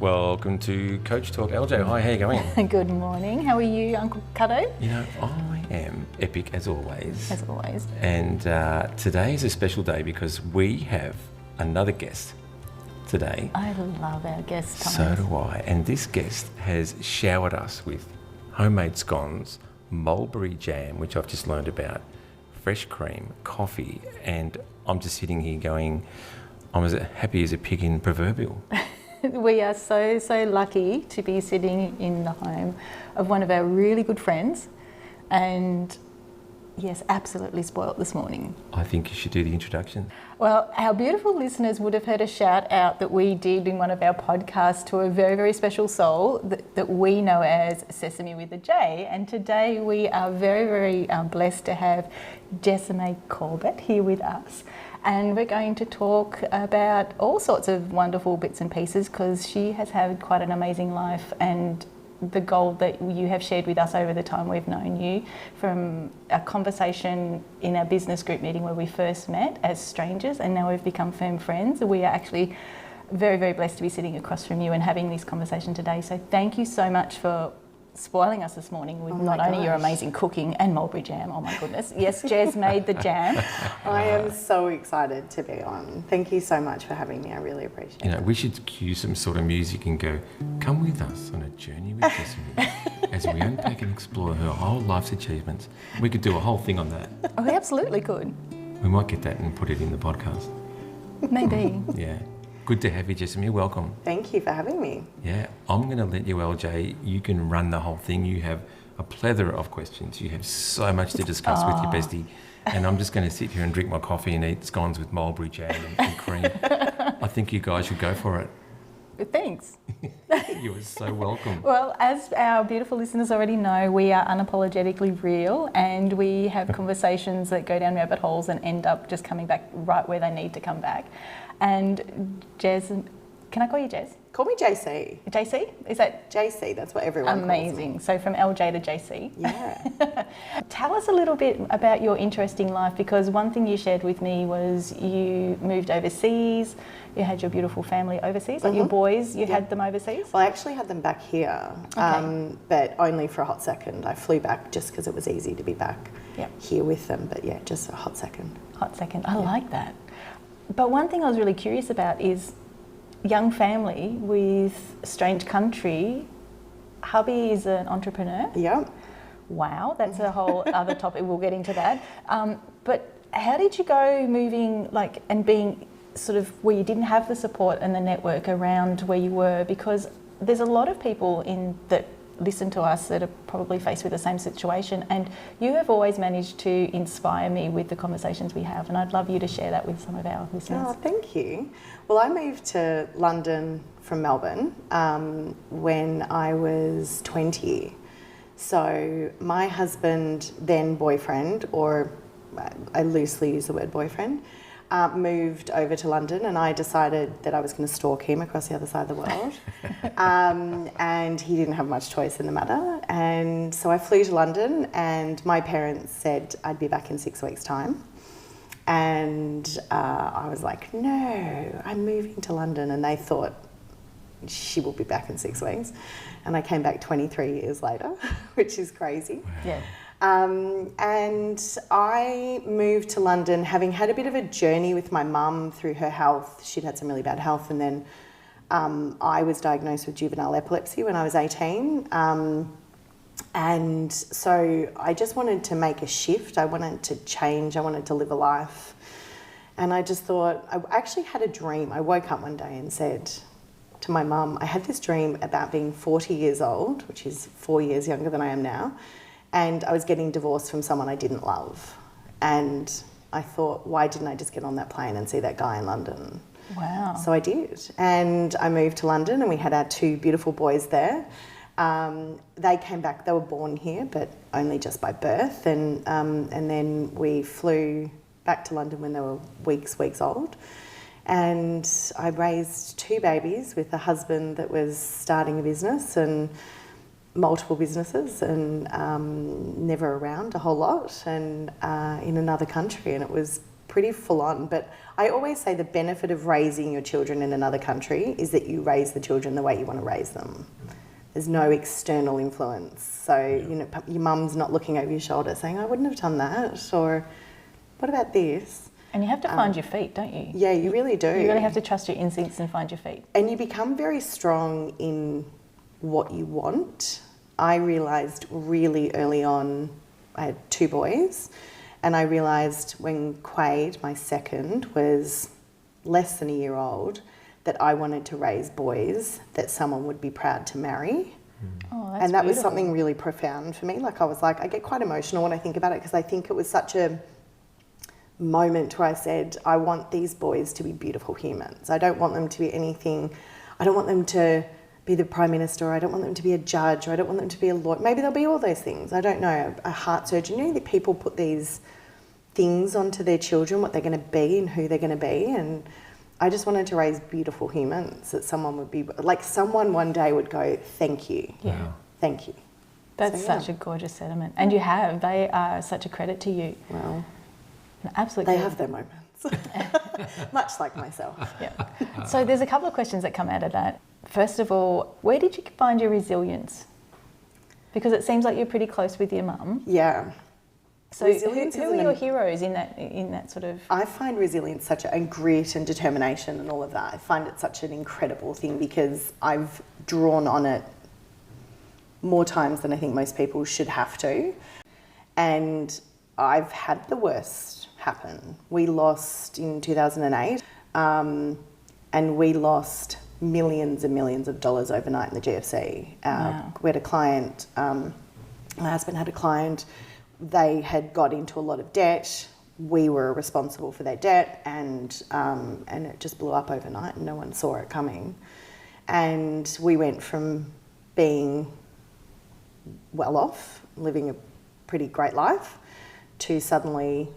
Welcome to Coach Talk. LJ, hi, how you going? Good morning. How are you, Uncle Cuddo? You know, I am epic as always. As always. And today is a special day because we have another guest today. I love our guest times. So do I. And this guest has showered us with homemade scones, mulberry jam, which I've just learned about, fresh cream, coffee, and I'm just sitting here going, I'm as happy as a pig in proverbial. We are so lucky to be sitting in the home of one of our really good friends, and yes, absolutely spoilt this morning. I think you should do the introduction. Well, our beautiful listeners would have heard a shout out that we did in one of our podcasts to a very special soul that we know as Sesame with a J. And today we are very blessed to have Jessamy Corbett here with us. And we're going to talk about all sorts of wonderful bits and pieces because she has had quite an amazing life, and the goal that you have shared with us over the time we've known you, from a conversation in our business group meeting where we first met as strangers and now we've become firm friends. We are actually very blessed to be sitting across from you and having this conversation today. So thank you so much for spoiling us this morning with not only your amazing cooking and mulberry jam. Oh my goodness. Yes, Jez made the jam. I am so excited to be on. Thank you so much for having me. I really appreciate it. You know, we should cue some sort of music and go, come with us on a journey with Jessamy as we unpack and explore her whole life's achievements. We could do a whole thing on that. Oh, we absolutely could. We might get that and put it in the podcast. Maybe. Yeah. Good to have you, Jessamy. Welcome. Thank you for having me. Yeah, I'm going to let you, LJ, you can run the whole thing. You have a plethora of questions. You have so much to discuss with your bestie. And I'm just going to sit here and drink my coffee and eat scones with mulberry jam and cream. I think you guys should go for it. Thanks. You are so welcome. Well, as our beautiful listeners already know, we are unapologetically real, and we have conversations that go down rabbit holes and end up just coming back right where they need to come back. And Jez, can I call you Jez? Call me JC. JC? Is that JC, that's what everyone calls me. amazing? So from LJ to JC. Yeah. Tell us a little bit about your interesting life, because one thing you shared with me was you moved overseas, you had your beautiful family overseas, like your boys, you had them overseas? Well, I actually had them back here, but only for a hot second. I flew back just because it was easy to be back here with them, but yeah, just a hot second. Hot second, I like that. But one thing I was really curious about is young family with strange country. Hubby is an entrepreneur. Yeah. Wow, that's a whole other topic. We'll get into that. But how did you go moving, like, and being sort of where you didn't have the support and the network around where you were? Because there's a lot of people that listen to us that are probably faced with the same situation, and you have always managed to inspire me with the conversations we have, and I'd love you to share that with some of our listeners. Oh, thank you. Well, I moved to London from Melbourne when I was 20. So my husband, then boyfriend, or I loosely use the word boyfriend, moved over to London, and I decided that I was going to stalk him across the other side of the world. And he didn't have much choice in the matter. And so I flew to London, and my parents said I'd be back in 6 weeks' time. And I was like, no, I'm moving to London. And they thought she will be back in 6 weeks. And I came back 23 years later, which is crazy. Wow. Yeah. And I moved to London having had a bit of a journey with my mum through her health. She'd had some really bad health, and then I was diagnosed with juvenile epilepsy when I was 18. And so I just wanted to make a shift. I wanted to change. I wanted to live a life. And I just thought, I actually had a dream. I woke up one day and said to my mum, I had this dream about being 40 years old, which is 4 years younger than I am now. And I was getting divorced from someone I didn't love. And I thought, why didn't I just get on that plane and see that guy in London? Wow. So I did. And I moved to London, and we had our 2 beautiful boys there. They came back, they were born here, but only just by birth. And then we flew back to London when they were weeks old. And I raised 2 babies with a husband that was starting a business and multiple businesses, and never around a whole lot, and in another country, and it was pretty full on. But I always say the benefit of raising your children in another country is that you raise the children the way you want to raise them. There's no external influence. So, your mum's not looking over your shoulder saying, I wouldn't have done that, or what about this? And you have to find your feet, don't you? Yeah, you really do. You really have to trust your instincts and find your feet. And you become very strong in what you want. I realised really early on, I had 2 boys, and I realised when Quade, my second, was less than a year old, that I wanted to raise boys that someone would be proud to marry. Oh, that's and that was beautiful. something really profound for me. Like, I get quite emotional when I think about it, because I think it was such a moment where I said, I want these boys to be beautiful humans. I don't want them to be anything. I don't want them to be the Prime Minister, or I don't want them to be a judge, or I don't want them to be a lawyer. Maybe they'll be all those things. I don't know. A heart surgeon. You know, that people put these things onto their children, what they're going to be and who they're going to be. And I just wanted to raise beautiful humans that someone would be, like, someone one day would go, thank you. Yeah. Thank you. That's So, such a gorgeous sentiment. And you have. They are such a credit to you. Well, Absolutely. they have their moments. Much like myself. Yeah. So there's a couple of questions that come out of that. First of all, where did you find your resilience? Because it seems like you're pretty close with your mum. Yeah. So who are your heroes in that sort of... I find resilience and grit and determination and all of that. I find it such an incredible thing, because I've drawn on it more times than I think most people should have to. And I've had the worst happen. We lost in 2008, and we lost millions and millions of dollars overnight in the GFC. Wow. We had a client, my husband had a client, they had got into a lot of debt. We were responsible for their debt, and it just blew up overnight, and no one saw it coming. And we went from being well off, living a pretty great life, to suddenly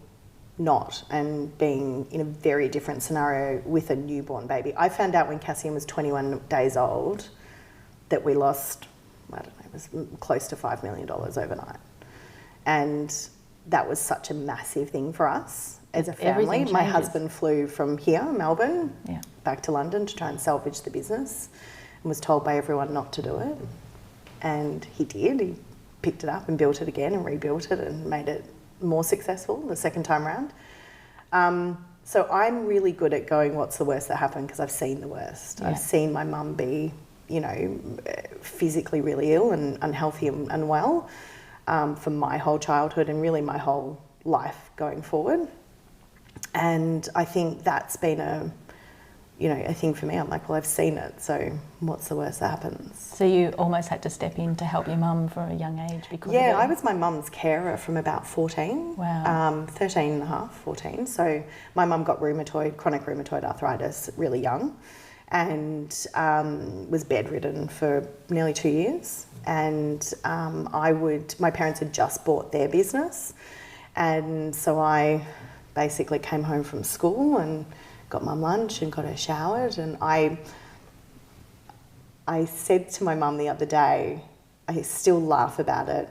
not, and being in a very different scenario with a newborn baby. I found out when Cassian was 21 days old that we lost, I don't know, it was close to $5 million overnight. And that was such a massive thing for us as a family. Everything My changes. husband flew from here, Melbourne, Yeah. back to London to try and salvage the business, and was told by everyone not to do it. And he did. He picked it up and built it again and rebuilt it and made it more successful the second time round. So I'm really good at going, what's the worst that happened? Because I've seen the worst. Yeah. I've seen my mum be, physically really ill and unhealthy and unwell for my whole childhood and really my whole life going forward. And I think that's been a thing for me. I'm like, well, I've seen it, so what's the worst that happens? So you almost had to step in to help your mum from a young age because of it? I was my mum's carer from about 14. Wow. 13 and a half, 14. So my mum got chronic rheumatoid arthritis really young, and was bedridden for nearly 2 years. And my parents had just bought their business, and so I basically came home from school and got mum lunch and got her showered, and I said to my mum the other day, I still laugh about it,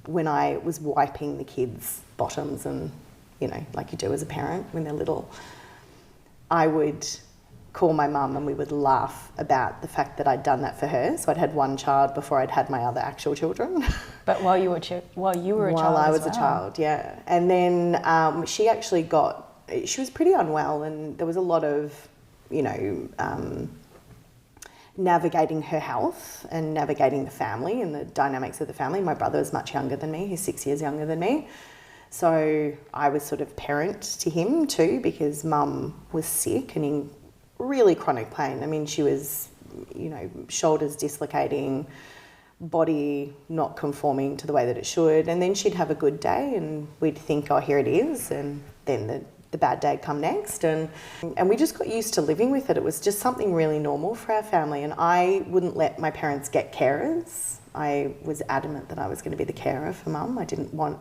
when I was wiping the kids' bottoms and, like you do as a parent when they're little, I would call my mum and we would laugh about the fact that I'd done that for her. So I'd had one child before I'd had my other actual children. But while you were a child While I was a child, yeah. And then she actually she was pretty unwell, and there was a lot of, navigating her health and navigating the family and the dynamics of the family. My brother is much younger than me. He's 6 years younger than me. So I was sort of parent to him too, because mum was sick and in really chronic pain. I mean, she was, shoulders dislocating, body not conforming to the way that it should. And then she'd have a good day and we'd think, oh, here it is. And then the bad day come next, and we just got used to living with it. It was just something really normal for our family, and I wouldn't let my parents get carers. I was adamant that I was going to be the carer for mum. I didn't want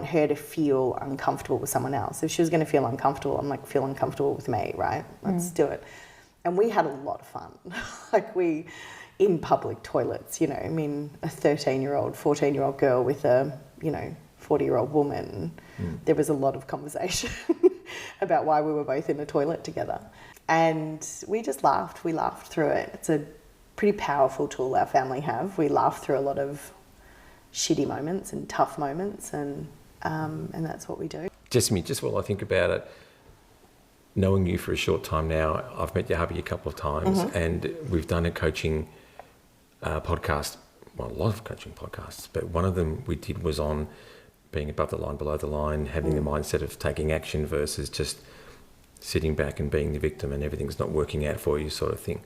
her to feel uncomfortable with someone else. If she was going to feel uncomfortable, I'm like, feel uncomfortable with me, right? Let's do it. And we had a lot of fun. in public toilets, a 13-year-old, 14-year-old girl with a, 40-year-old woman, there was a lot of conversation about why we were both in a toilet together. And we just laughed. We laughed through it. It's a pretty powerful tool our family have. We laugh through a lot of shitty moments and tough moments, and that's what we do. Jessamy, just while I think about it, knowing you for a short time now, I've met your hubby a couple of times, and we've done a coaching podcast, well, a lot of coaching podcasts, but one of them we did was on being above the line, below the line, having the mindset of taking action versus just sitting back and being the victim and everything's not working out for you sort of thing.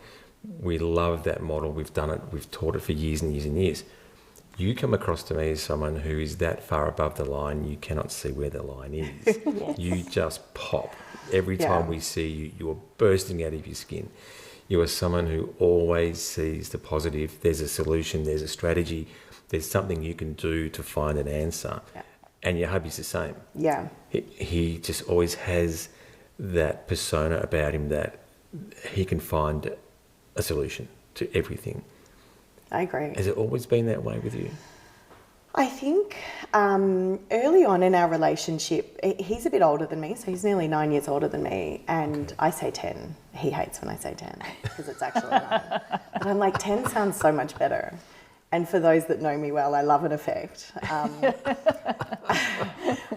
We love that model. We've done it. We've taught it for years and years and years. You come across to me as someone who is that far above the line, you cannot see where the line is. Yes. You just pop. Every time we see you, you're bursting out of your skin. You are someone who always sees the positive. There's a solution, there's a strategy, there's something you can do to find an answer. Yeah. And your hubby's the same. Yeah. He just always has that persona about him that he can find a solution to everything. I agree. Has it always been that way with you? I think early on in our relationship, he's a bit older than me, so he's nearly 9 years older than me, and I say 10. He hates when I say 10 because it's actually 9. But I'm like, 10 sounds so much better. And for those that know me well, I love an effect.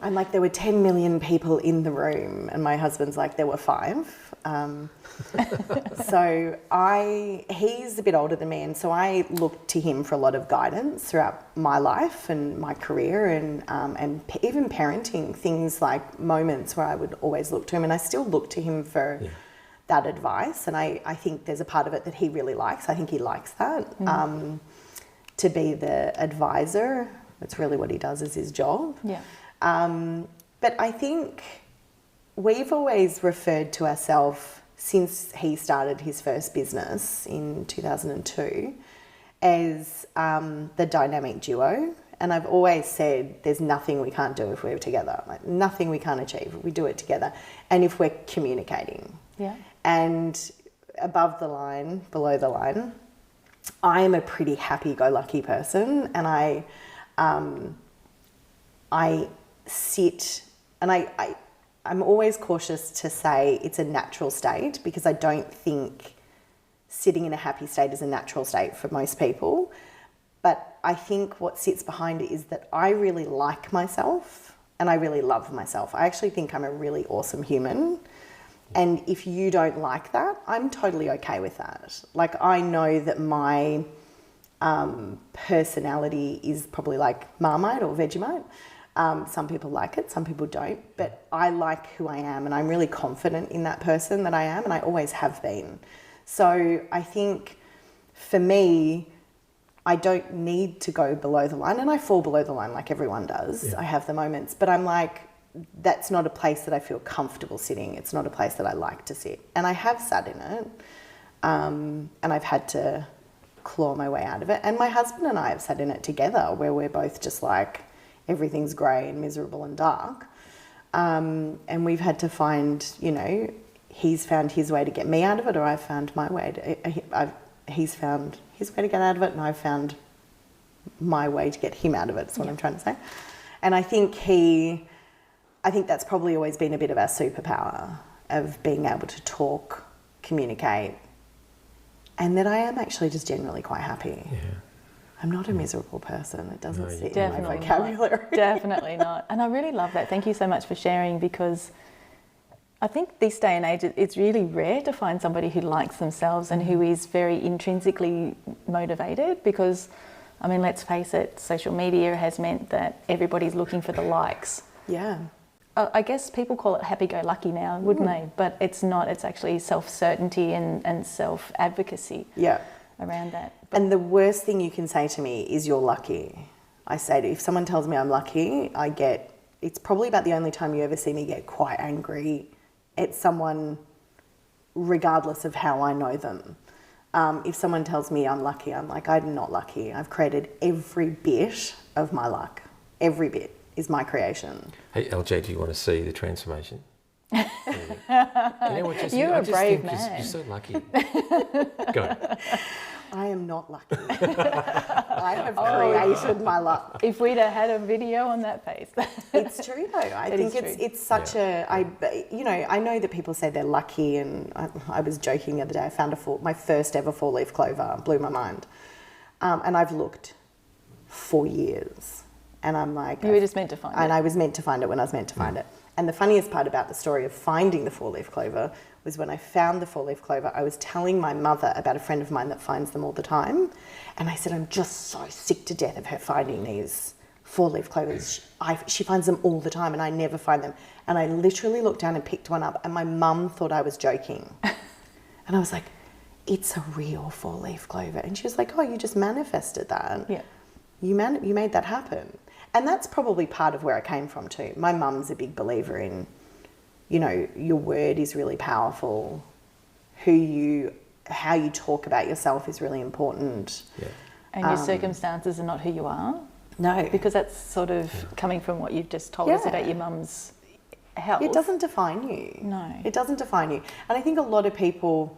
I'm like, there were 10 million people in the room, and my husband's like, there were 5. So he's a bit older than me, and so I look to him for a lot of guidance throughout my life and my career, and even parenting, things like moments where I would always look to him, and I still look to him for that advice. And I think there's a part of it that he really likes. I think he likes that. To be the advisor, that's really what he does, is his job. Yeah. But I think we've always referred to ourselves, since he started his first business in 2002, as the dynamic duo. And I've always said there's nothing we can't do if we're together, like nothing we can't achieve if we do it together, and if we're communicating. Yeah. And above the line, below the line, I am a pretty happy-go-lucky person, and I sit, and I'm always cautious to say it's a natural state, because I don't think sitting in a happy state is a natural state for most people. But I think what sits behind it is that I really like myself and I really love myself. I actually think I'm a really awesome human. And if you don't like that, I'm totally okay with that. Like, I know that my personality is probably like Marmite or Vegemite. Some people like it, some people don't, but I like who I am, and I'm really confident in that person that I am, and I always have been. So I think for me, I don't need to go below the line, and I fall below the line like everyone does. Yeah. I have the moments, but I'm like, that's not a place that I feel comfortable sitting. It's not a place that I like to sit. And I have sat in it, and I've had to claw my way out of it. And my husband and I have sat in it together, where we're both just like, everything's grey and miserable and dark. And we've had to find, he's found his way to get me out of it, or I've found my way. He's found his way to get out of it, and I've found my way to get him out of it, is what I'm trying to say. And I think that's probably always been a bit of our superpower, of being able to talk, communicate, and that I am actually just generally quite happy. Yeah. I'm not a miserable person. It doesn't sit in my vocabulary. Definitely not. And I really love that. Thank you so much for sharing, because I think this day and age, it's really rare to find somebody who likes themselves and who is very intrinsically motivated, because, I mean, let's face it, social media has meant that everybody's looking for the likes. Yeah. I guess people call it happy-go-lucky now, wouldn't they? But it's not. It's actually self-certainty and self-advocacy around that. And the worst thing you can say to me is, you're lucky. I say if someone tells me I'm lucky, it's probably about the only time you ever see me get quite angry at someone, regardless of how I know them. If someone tells me I'm lucky, I'm like, I'm not lucky. I've created every bit of my luck. Every bit is my creation. Hey, LJ, do you want to see the transformation? You're a brave man. You're so lucky. Go. I am not lucky. I have created my luck. If we'd have had a video on that face. It's true though. I think it's such I know that people say they're lucky, and I was joking the other day. I found my first ever 4-leaf clover, blew my mind, and I've looked for years, and I'm like, you were just meant to find it, and I was meant to find it when I was meant to find it. And the funniest part about the story of finding the 4-leaf clover was when I found the 4-leaf clover, I was telling my mother about a friend of mine that finds them all the time. And I said, I'm just so sick to death of her finding these 4-leaf clovers. She finds them all the time and I never find them. And I literally looked down and picked one up, and my mum thought I was joking. And I was like, it's a real 4-leaf clover. And she was like, oh, you just manifested that. Yeah. You made that happen. And that's probably part of where I came from too. My mum's a big believer in, your word is really powerful. How you talk about yourself is really important. Yeah. And your circumstances are not who you are. No. Because that's sort of coming from what you've just told us about your mum's health. It doesn't define you. No. It doesn't define you. And I think a lot of people,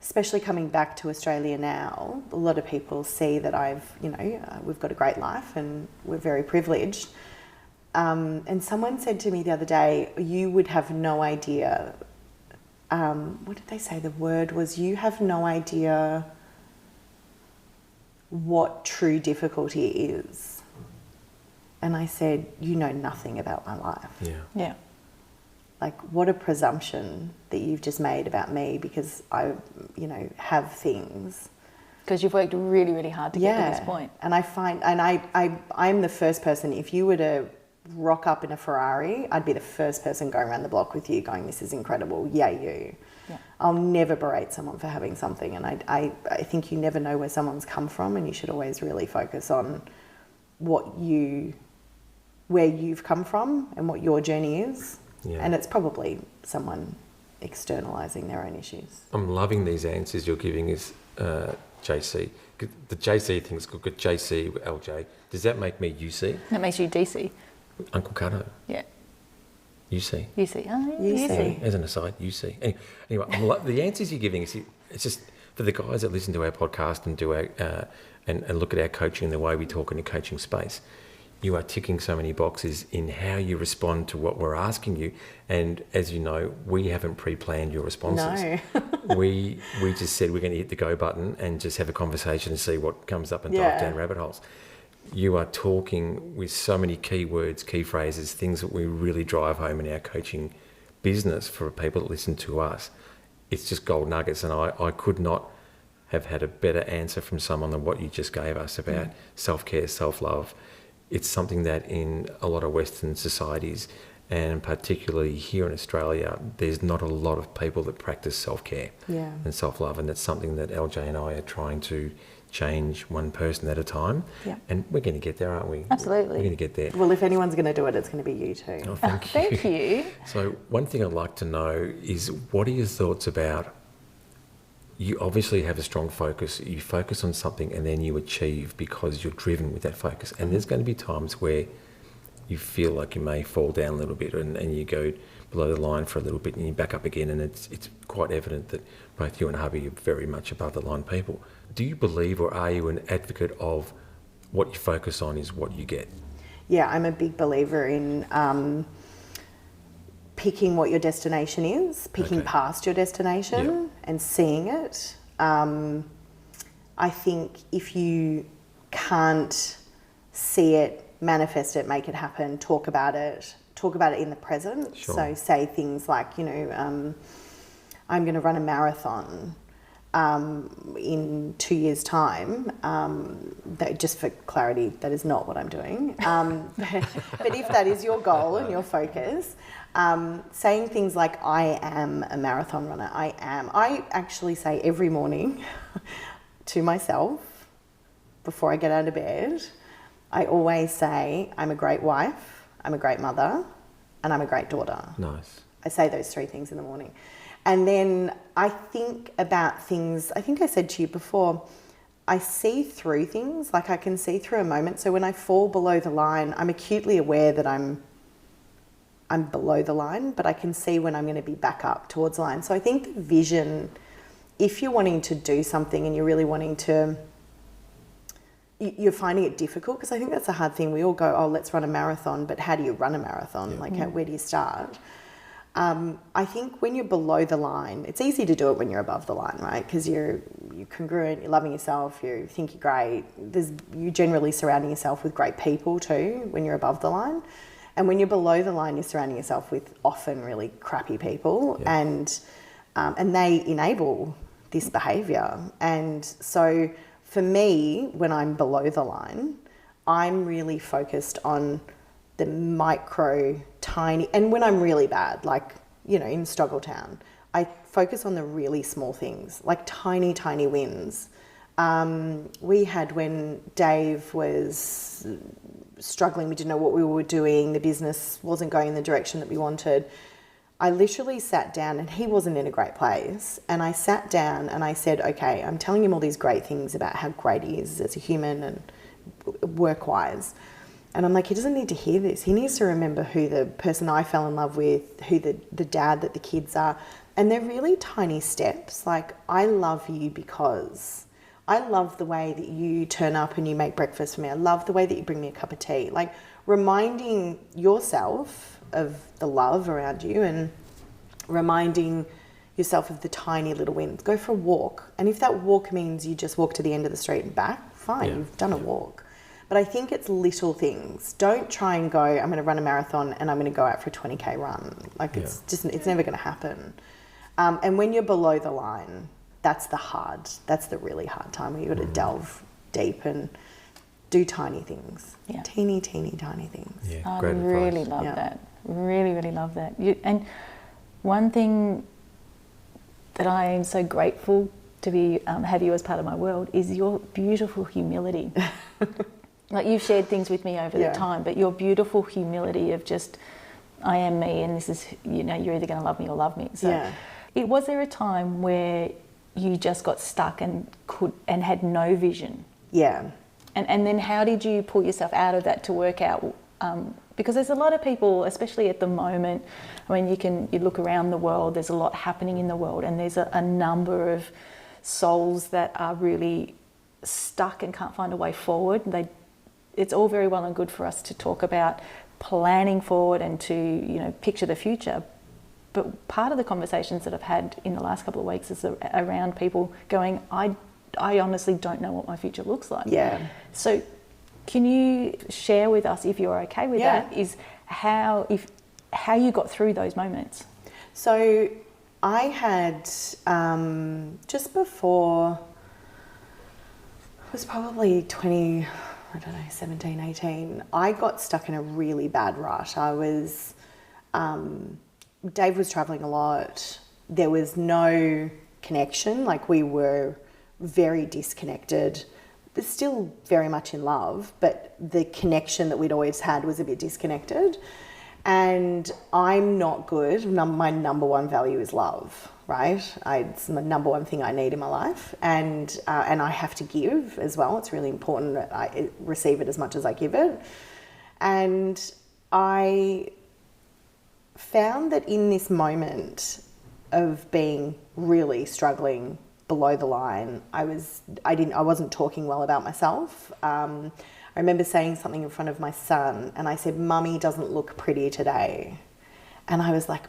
especially coming back to Australia now, a lot of people see that we've got a great life and we're very privileged. And someone said to me the other day, you would have no idea, what did they say? The word was, you have no idea what true difficulty is. And I said, you know nothing about my life. Yeah. Yeah. Like, what a presumption that you've just made about me because I, have things. Because you've worked really, really hard to get to this point. And I'm the first person, if you were to rock up in a Ferrari, I'd be the first person going around the block with you going, this is incredible, yay you. Yeah. I'll never berate someone for having something, and I think you never know where someone's come from, and you should always really focus on where you've come from and what your journey is. Yeah. And it's probably someone externalising their own issues. I'm loving these answers you're giving us, JC. The JC thing's good, JC, LJ. Does that make me UC? That makes you DC. Uncle Cutto. Yeah. UC. UC. Oh, UC. UC. As an aside, UC. Anyway, the answers you're giving us, it's just for the guys that listen to our podcast and do our and look at our coaching and the way we talk in the coaching space. You are ticking so many boxes in how you respond to what we're asking you. And as you know, we haven't pre-planned your responses. No. we just said we're going to hit the go button and just have a conversation and see what comes up and dive down rabbit holes. You are talking with so many key words, key phrases, things that we really drive home in our coaching business for people that listen to us. It's just gold nuggets. And I could not have had a better answer from someone than what you just gave us about self-care, self-love. It's something that in a lot of Western societies, and particularly here in Australia, there's not a lot of people that practice self-care and self-love, and that's something that LJ and I are trying to change one person at a time. Yeah. And we're going to get there, aren't we? Absolutely. We're going to get there. Well, if anyone's going to do it, it's going to be you too. Oh, thank you. Thank you. So one thing I'd like to know is, what are your thoughts about, you obviously have a strong focus, you focus on something and then you achieve because you're driven with that focus. And there's going to be times where you feel like you may fall down a little bit and you go below the line for a little bit and you back up again, and it's quite evident that both you and hubby are very much above the line people. Do you believe, or are you an advocate of what you focus on is what you get? Yeah, I'm a big believer in picking what your destination is, picking past your destination and seeing it. I think if you can't see it, manifest it, make it happen, talk about it in the present. Sure. So say things like, I'm going to run a marathon in 2 years' time. Just for clarity, that is not what I'm doing. But if that is your goal and your focus, saying things like, I am a marathon runner, I actually say every morning to myself before I get out of bed, I always say, I'm a great wife, I'm a great mother, and I'm a great daughter. Nice. I say those three things in the morning. And then I think about things, I think I said to you before, I see through things, like I can see through a moment. So when I fall below the line, I'm acutely aware that I'm below the line, but I can see when I'm going to be back up towards the line. So I think the vision, if you're wanting to do something and you're really wanting to you're finding it difficult, because I think that's a hard thing. We all go, oh, let's run a marathon, but how do you run a marathon? Like, where do you start? I think when you're below the line, it's easy to do it when you're above the line, right? Because you're congruent, you're loving yourself, you think you're great. You're generally surrounding yourself with great people too when you're above the line. And when you're below the line, you're surrounding yourself with often really crappy people, and they enable this behaviour. And so for me, when I'm below the line, I'm really focused on the micro, tiny, and when I'm really bad, like, you know, in Struggle Town, I focus on the really small things, like tiny, tiny wins. We had, when Dave was struggling, we didn't know what we were doing, the business wasn't going in the direction that we wanted. I literally sat down, and he wasn't in a great place, and I sat down and I said, okay, I'm telling him all these great things about how great he is as a human and work-wise. And I'm like, he doesn't need to hear this. He needs to remember who the person I fell in love with, who the dad that the kids are. And they're really tiny steps. Like, I love you because I love the way that you turn up and you make breakfast for me. I love the way that you bring me a cup of tea. Like, reminding yourself of the love around you and reminding yourself of the tiny little wins. Go for a walk. And if that walk means you just walk to the end of the street and back, fine, you've done a walk. But I think it's little things. Don't try and go, I'm going to run a marathon and I'm going to go out for a 20K run. Like, it's just, it's never going to happen. And when you're below the line, that's the really hard time, where you've got to delve deep and do tiny things. Yeah. Teeny, tiny things. Yeah, I great really advice. love that. Really, really love that. And one thing that I am so grateful to be have you as part of my world is your beautiful humility. Like, you've shared things with me over the time, but your beautiful humility of just, I am me, and this is, you know, you're either going to love me or love me. So, was there a time where you just got stuck and had no vision? Yeah. And then how did you pull yourself out of that to work out? Because there's a lot of people, especially at the moment, I mean, you look around the world, there's a lot happening in the world, and there's a number of souls that are really stuck and can't find a way forward. It's all very well and good for us to talk about planning forward and to, you know, picture the future. But part of the conversations that I've had in the last couple of weeks is around people going, I honestly don't know what my future looks like. Yeah. So can you share with us, if you're okay with that, is how you got through those moments? So I had, just before, it was probably 17, 18, I got stuck in a really bad rut. I was, Dave was travelling a lot. There was no connection. Like, we were very disconnected, but still very much in love. But the connection that we'd always had was a bit disconnected. And I'm not good. My number one value is love, right? It's the number one thing I need in my life. And I have to give as well. It's really important that I receive it as much as I give it. And I found that in this moment of being really struggling below the line, I wasn't talking well about myself. I remember saying something in front of my son, and I said, "Mummy doesn't look pretty today." And I was like,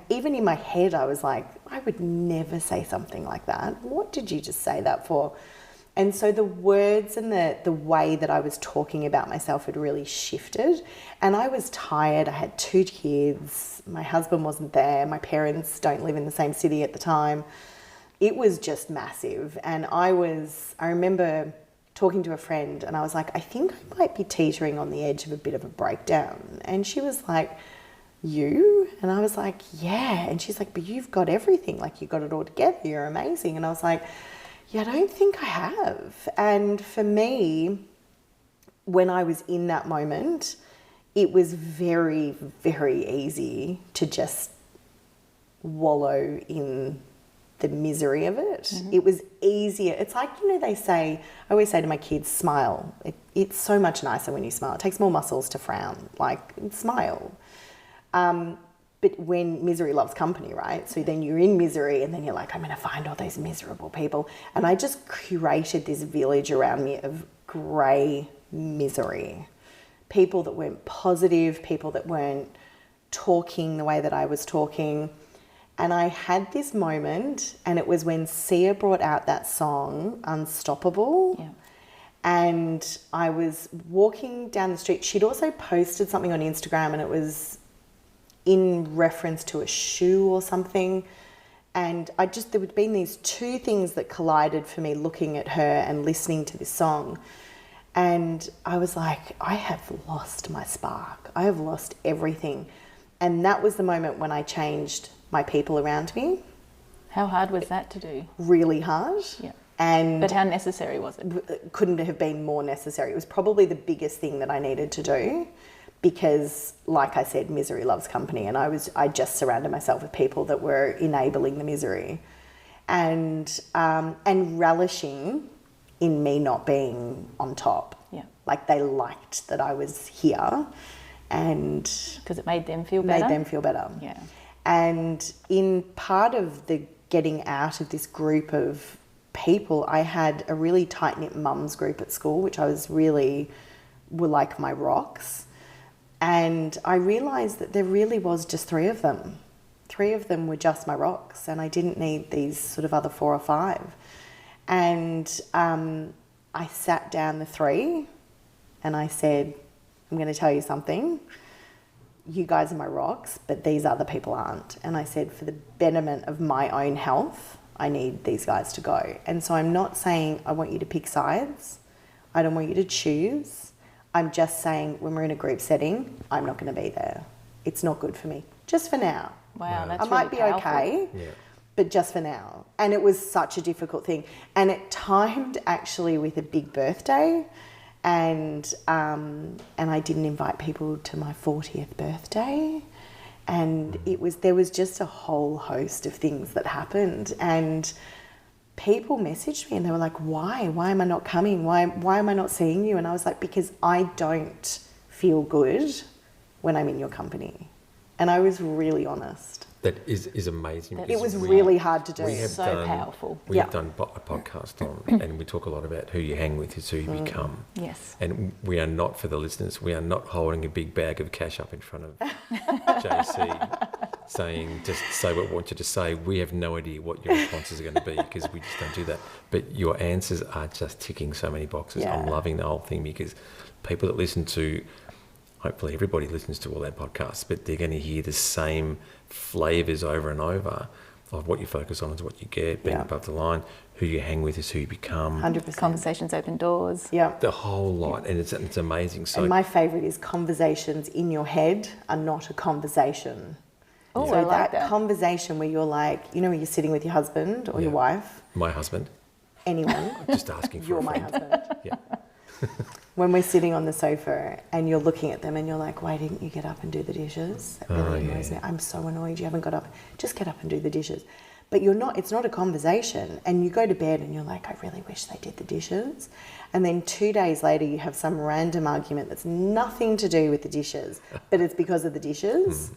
even in my head, I was like, I would never say something like that. What did you just say that for? And so the words and the way that I was talking about myself had really shifted. And I was tired. I had 2 kids. My husband wasn't there. My parents don't live in the same city at the time. It was just massive. And I remember talking to a friend, and I was like, I think I might be teetering on the edge of a bit of a breakdown. And she was like, you? And I was like, yeah. And she's like, but you've got everything. Like, you got it all together. You're amazing. And I was like, yeah, I don't think I have. And for me, when I was in that moment, it was very, very easy to just wallow in the misery of it. Mm-hmm. It was easier. It's like, you know, I always say to my kids, smile. It's so much nicer when you smile. It takes more muscles to frown. Like, smile. But when misery loves company, right? So then you're in misery, and then you're like, I'm going to find all those miserable people. And I just curated this village around me of grey misery. People that weren't positive, people that weren't talking the way that I was talking. And I had this moment, and it was when Sia brought out that song, Unstoppable. Yeah. And I was walking down the street. She'd also posted something on Instagram, and it was in reference to a shoe or something. And there would been these two things that collided for me looking at her and listening to this song. And I was like, I have lost my spark. I have lost everything. And that was the moment when I changed my people around me. How hard was that to do? Really hard. Yeah. But how necessary was it? It couldn't have been more necessary. It was probably the biggest thing that I needed to do because, like I said, misery loves company, and I just surrounded myself with people that were enabling the misery and relishing in me not being on top. Yeah. Like they liked that I was here, and because it made them feel better. Yeah. And in part of the getting out of this group of people, I had a really tight-knit mums group at school, which I was really were like my rocks. And I realised that there really was just three of them. Three of them were just my rocks, and I didn't need these sort of other 4 or 5. And I sat down the 3 and I said, I'm going to tell you something. You guys are my rocks, but these other people aren't. And I said, for the betterment of my own health, I need these guys to go. And so I'm not saying I want you to pick sides. I don't want you to choose. I'm just saying when we're in a group setting, I'm not going to be there. It's not good for me. Just for now. Wow, that's I might really be powerful. okay, but just for now. And it was such a difficult thing. And it timed actually with a big birthday. And I didn't invite people to my 40th birthday. And there was just a whole host of things that happened. And people messaged me and they were like, why? Why am I not coming? Why am I not seeing you? And I was like, because I don't feel good when I'm in your company. And I was really honest. That is amazing. It was really hard to do. Powerful. We have done a podcast on, and we talk a lot about who you hang with is who you become. Yes. And we are not, for the listeners, we are not holding a big bag of cash up in front of JC saying, just say what we want you to say. We have no idea what your responses are going to be because we just don't do that. But your answers are just ticking so many boxes. Yeah. I'm loving the whole thing because people that listen to, hopefully everybody listens to all our podcasts, but they're going to hear the same flavours over and over of what you focus on is what you get, being above the line, who you hang with is who you become. 100%. Conversations open doors. Yeah. The whole lot, and it's amazing. So and my favourite is conversations in your head are not a conversation. Oh, so I like that. Conversation where you're like, you know, when you're sitting with your husband or your wife. My husband. Anyone. Just asking for You're a my friend. husband. Yeah. When we're sitting on the sofa and you're looking at them and you're like, why didn't you get up and do the dishes? That really annoys me. I'm so annoyed you haven't got up. Just get up and do the dishes. But it's not a conversation. And you go to bed and you're like, I really wish they did the dishes. And then 2 days later you have some random argument that's nothing to do with the dishes, but it's because of the dishes.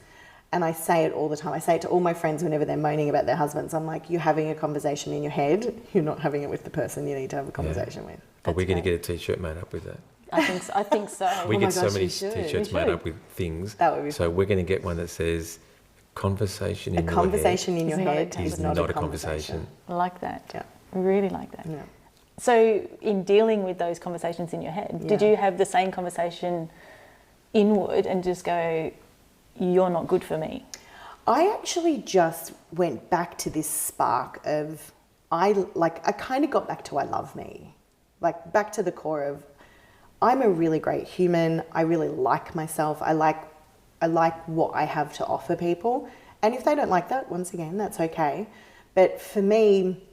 And I say it all the time. I say it to all my friends whenever they're moaning about their husbands. I'm like, you're having a conversation in your head. You're not having it with the person you need to have a conversation with. Are we going to get a T-shirt made up with that? I think so. We get so gosh, many you should. T-shirts made up with things. That would be so we're going to get one that says, conversation in A conversation in your Is not head a is not a conversation. I like that. Yeah. I really like that. Yeah. So in dealing with those conversations in your head, did you have the same conversation inward and just go, you're not good for me? I actually just went back to this spark of, I kind of got back to I love me. Like back to the core of, I'm a really great human. I really like myself. I like what I have to offer people. And if they don't like that, once again, that's okay. But for me,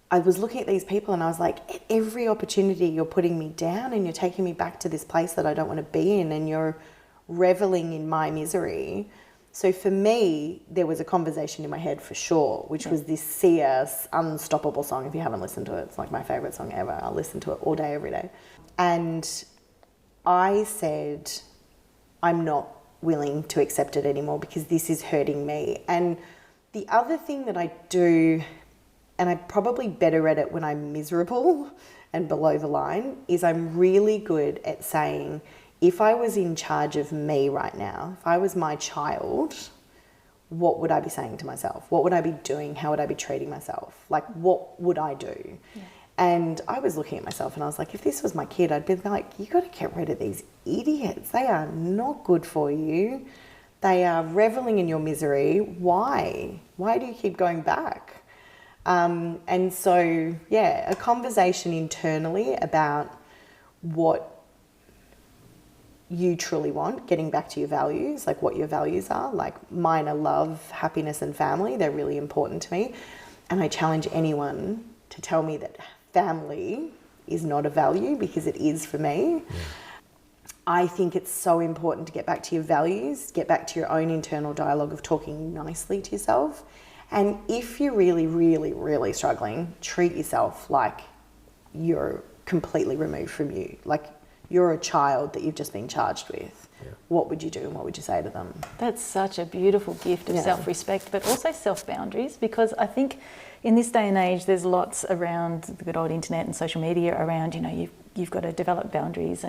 I was looking at these people and I was like, at every opportunity you're putting me down and you're taking me back to this place that I don't want to be in and you're reveling in my misery. So for me, there was a conversation in my head for sure, which was this Sia's Unstoppable song. If you haven't listened to it, it's like my favourite song ever. I'll listen to it all day, every day. And I said, I'm not willing to accept it anymore because this is hurting me. And the other thing that I do, and I'm probably better at it when I'm miserable and below the line is I'm really good at saying, if I was in charge of me right now, if I was my child, what would I be saying to myself? What would I be doing? How would I be treating myself? Like, what would I do? Yeah. And I was looking at myself and I was like, if this was my kid, I'd be like, you got to get rid of these idiots. They are not good for you. They are reveling in your misery. Why? Why do you keep going back? And so, yeah, a conversation internally about what you truly want, getting back to your values, like what your values are. Like mine are love, happiness and family. They're really important to me. And I challenge anyone to tell me that family is not a value, because it is for me. Yeah. I think it's so important to get back to your values, get back to your own internal dialogue of talking nicely to yourself. And if you're really, really, really struggling, treat yourself like you're completely removed from you. Like you're a child that you've just been charged with. Yeah. What would you do and what would you say to them? That's such a beautiful gift of self-respect, but also self-boundaries, because I think in this day and age there's lots around the good old internet and social media around, you know, you've got to develop boundaries,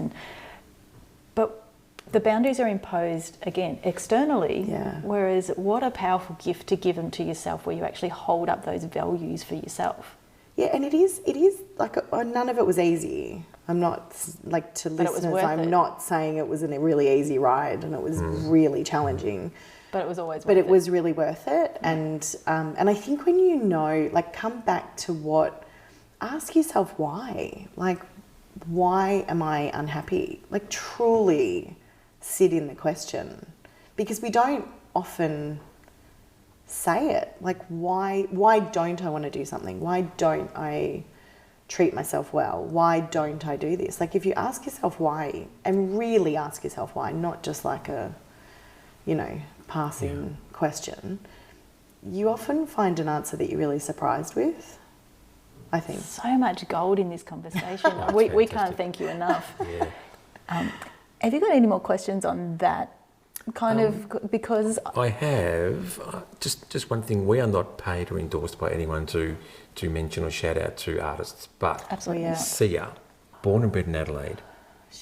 but the boundaries are imposed, again, externally, whereas what a powerful gift to give them to yourself, where you actually hold up those values for yourself. Yeah, and it is like, none of it was easy. I'm not, like, to listeners, I'm not saying it was a really easy ride and it was really challenging. But it was always worth it. But it was really worth it. And I think when you know, like, come back to ask yourself why. Like, why am I unhappy? Like, truly sit in the question. Because we don't often say it. Like, why don't I want to do something? Why don't I treat myself well? Why don't I do this? Like, if you ask yourself why, and really ask yourself why, not just like a, passing question, you often find an answer that you're really surprised with, I think. So much gold in this conversation. we can't thank you enough. Yeah. Have you got any more questions on that? Because I have just one thing. We are not paid or endorsed by anyone to mention or shout out to artists, but absolutely, Sia, born and bred in Adelaide,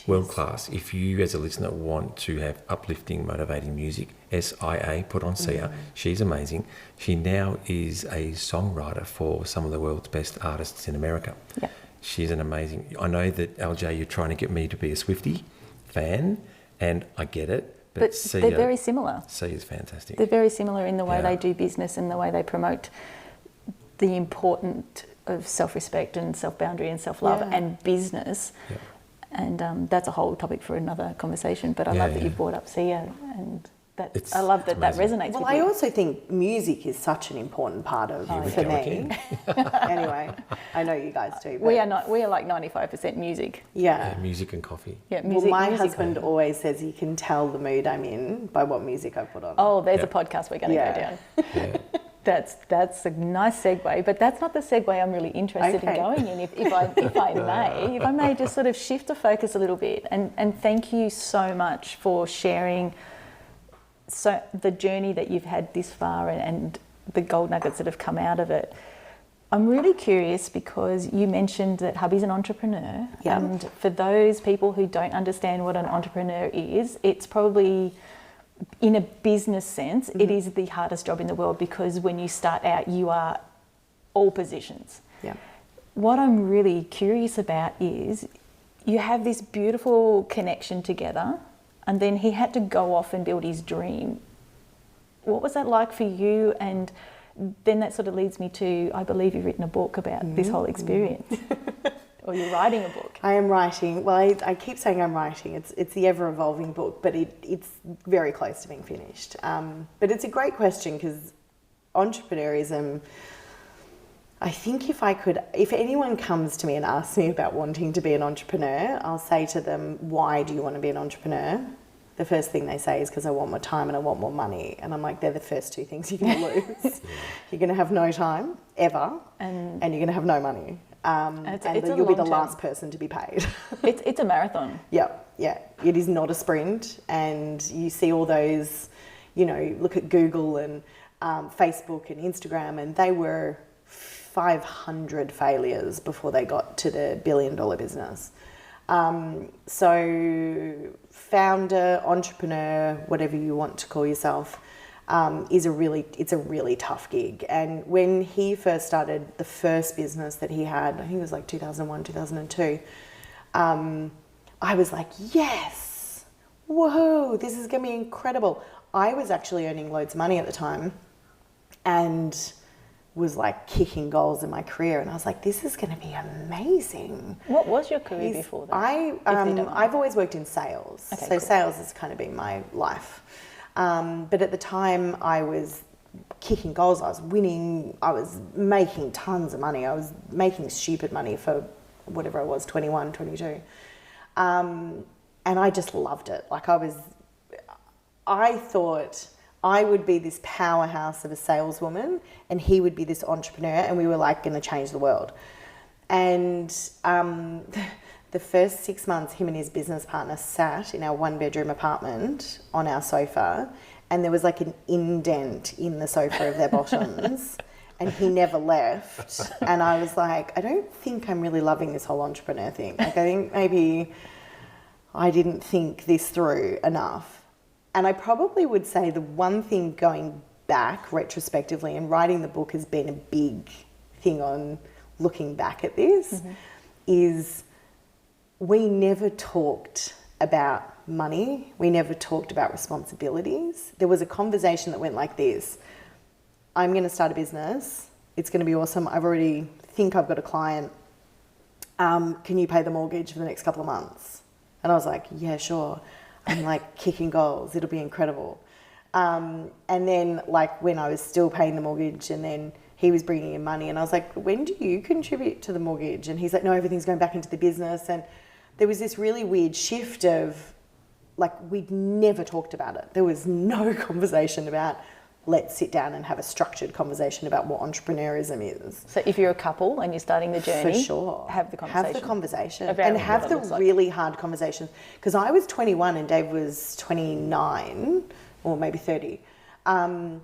world class. If you as a listener want to have uplifting, motivating music, SIA, put on Sia. She's amazing. She now is a songwriter for some of the world's best artists in America. Yeah. She's an amazing. I know that LJ, you're trying to get me to be a Swiftie fan, and I get it. But they're very similar. Sia's fantastic. They're very similar in the way they do business and the way they promote the importance of self-respect and self-boundary and self-love and business. Yeah. And that's a whole topic for another conversation. But I love that you brought up Sia, and I love that resonates with you. Well, I also think music is such an important part of for me. Anyway, I know you guys do. We are like 95% music. Yeah. Music and coffee. Yeah, music. Well, my husband always says he can tell the mood I'm in by what music I put on. Oh, there's a podcast we're going to go down. Yeah. That's a nice segue, but that's not the segue I'm really interested in going in. If I may just sort of shift the focus a little bit, and thank you so much for sharing the journey that you've had this far and the gold nuggets that have come out of it. I'm really curious because you mentioned that hubby's an entrepreneur, and for those people who don't understand what an entrepreneur is, it's probably, in a business sense, it is the hardest job in the world, because when you start out, you are all positions. Yeah. What I'm really curious about is you have this beautiful connection together, and then he had to go off and build his dream. What was that like for you? And then that sort of leads me to, I believe you've written a book about this whole experience. Or you're writing a book. I am writing. Well, I keep saying I'm writing. It's the ever-evolving book, but it's very close to being finished. But it's a great question, because entrepreneurism, I think if anyone comes to me and asks me about wanting to be an entrepreneur, I'll say to them, why do you want to be an entrepreneur? The first thing they say is because I want more time and I want more money. And I'm like, they're the first two things you're going to lose. You're going to have no time, ever, and you're going to have no money. And you'll be the last person to be paid. It's a marathon. Yeah. It is not a sprint. And you see all those, look at Google and Facebook and Instagram, and they were 500 failures before they got to the billion-dollar business. So founder, entrepreneur, whatever you want to call yourself, it's a really tough gig. And when he first started the first business that he had, I think it was like 2001, 2002, I was like, yes, whoa, this is going to be incredible. I was actually earning loads of money at the time and was like kicking goals in my career, and I was like, this is going to be amazing. What was your career before that? I've always worked in sales. Okay, so cool. Sales has kind of been my life. But at the time I was kicking goals, I was winning, I was making tons of money. I was making stupid money for whatever I was, 21, 22. And I just loved it. Like I thought I would be this powerhouse of a saleswoman and he would be this entrepreneur, and we were like going to change the world. And the first 6 months, him and his business partner sat in our 1-bedroom apartment on our sofa, and there was like an indent in the sofa of their bottoms and he never left. And I was like, I don't think I'm really loving this whole entrepreneur thing. Like, I think maybe I didn't think this through enough. And I probably would say the one thing going back retrospectively, and writing the book has been a big thing on looking back at this, is we never talked about money. We never talked about responsibilities. There was a conversation that went like this: I'm going to start a business. It's going to be awesome. I've already think I've got a client. Can you pay the mortgage for the next couple of months? And I was like, yeah, sure. I'm like kicking goals. It'll be incredible. And then like when I was still paying the mortgage, and then he was bringing in money, and I was like, when do you contribute to the mortgage? And he's like, no, everything's going back into the business. And there was this really weird shift of like, we'd never talked about it. There was no conversation about, let's sit down and have a structured conversation about what entrepreneurism is. So if you're a couple and you're starting the journey, for sure, have the conversation. Have the conversation and have the really hard conversations. Because I was 21 and Dave was 29 or maybe 30. And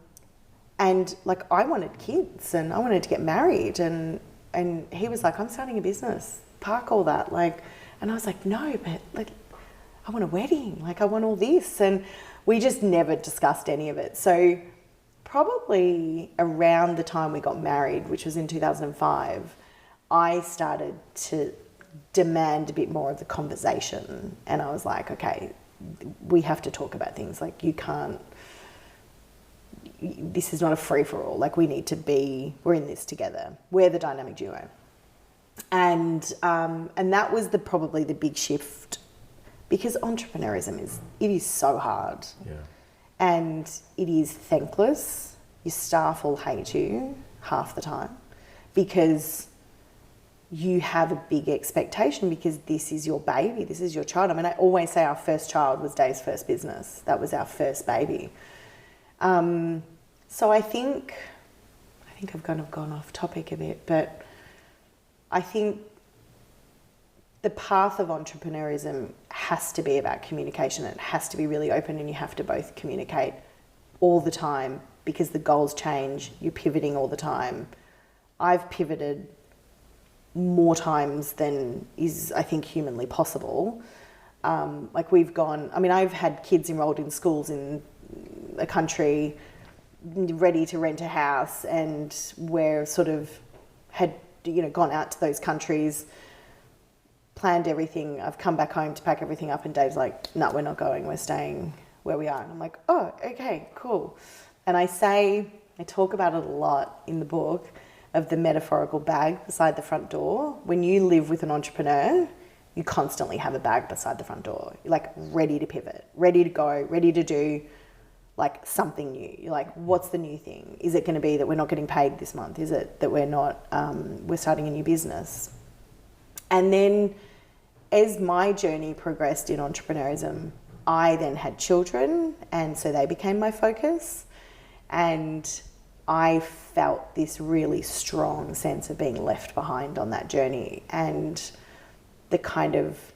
like, I wanted kids and I wanted to get married, and he was like, I'm starting a business, park all that. Like, and I was like, no, but like, I want a wedding. Like, I want all this. And we just never discussed any of it. So probably around the time we got married, which was in 2005, I started to demand a bit more of the conversation. And I was like, okay, we have to talk about things. Like, you can't, this is not a free-for-all. Like, we need to be, we're in this together. We're the dynamic duo. And that was probably the big shift, because entrepreneurism is so hard. Yeah. And it is thankless. Your staff will hate you half the time because you have a big expectation, because this is your baby, this is your child. I mean, I always say our first child was Dave's first business. That was our first baby. So I think I've kind of gone off topic a bit, but I think the path of entrepreneurism has to be about communication. It has to be really open, and you have to both communicate all the time, because the goals change. You're pivoting all the time. I've pivoted more times than is, I think, humanly possible. Like, we've gone, I mean, I've had kids enrolled in schools in a country, ready to rent a house, and we're sort of had, gone out to those countries, planned everything. I've come back home to pack everything up, and Dave's like, no, we're not going, we're staying where we are. And I'm like, oh, okay, cool. And I talk about it a lot in the book, of the metaphorical bag beside the front door. When you live with an entrepreneur, you constantly have a bag beside the front door. You're like ready to pivot, ready to go, ready to do like something new. You're like, what's the new thing? Is it going to be that we're not getting paid this month? Is it that we're not, we're starting a new business? And then as my journey progressed in entrepreneurism, I then had children, and so they became my focus. And I felt this really strong sense of being left behind on that journey. And the kind of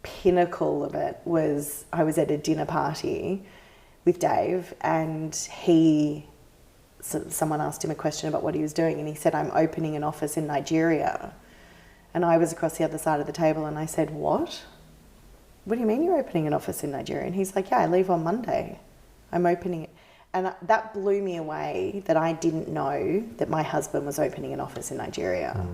pinnacle of it was, I was at a dinner party with Dave, and he someone asked him a question about what he was doing, and he said, I'm opening an office in Nigeria. And I was across the other side of the table, and I said, what? What do you mean you're opening an office in Nigeria? And he's like, yeah, I leave on Monday. I'm opening it. And that blew me away, that I didn't know that my husband was opening an office in Nigeria.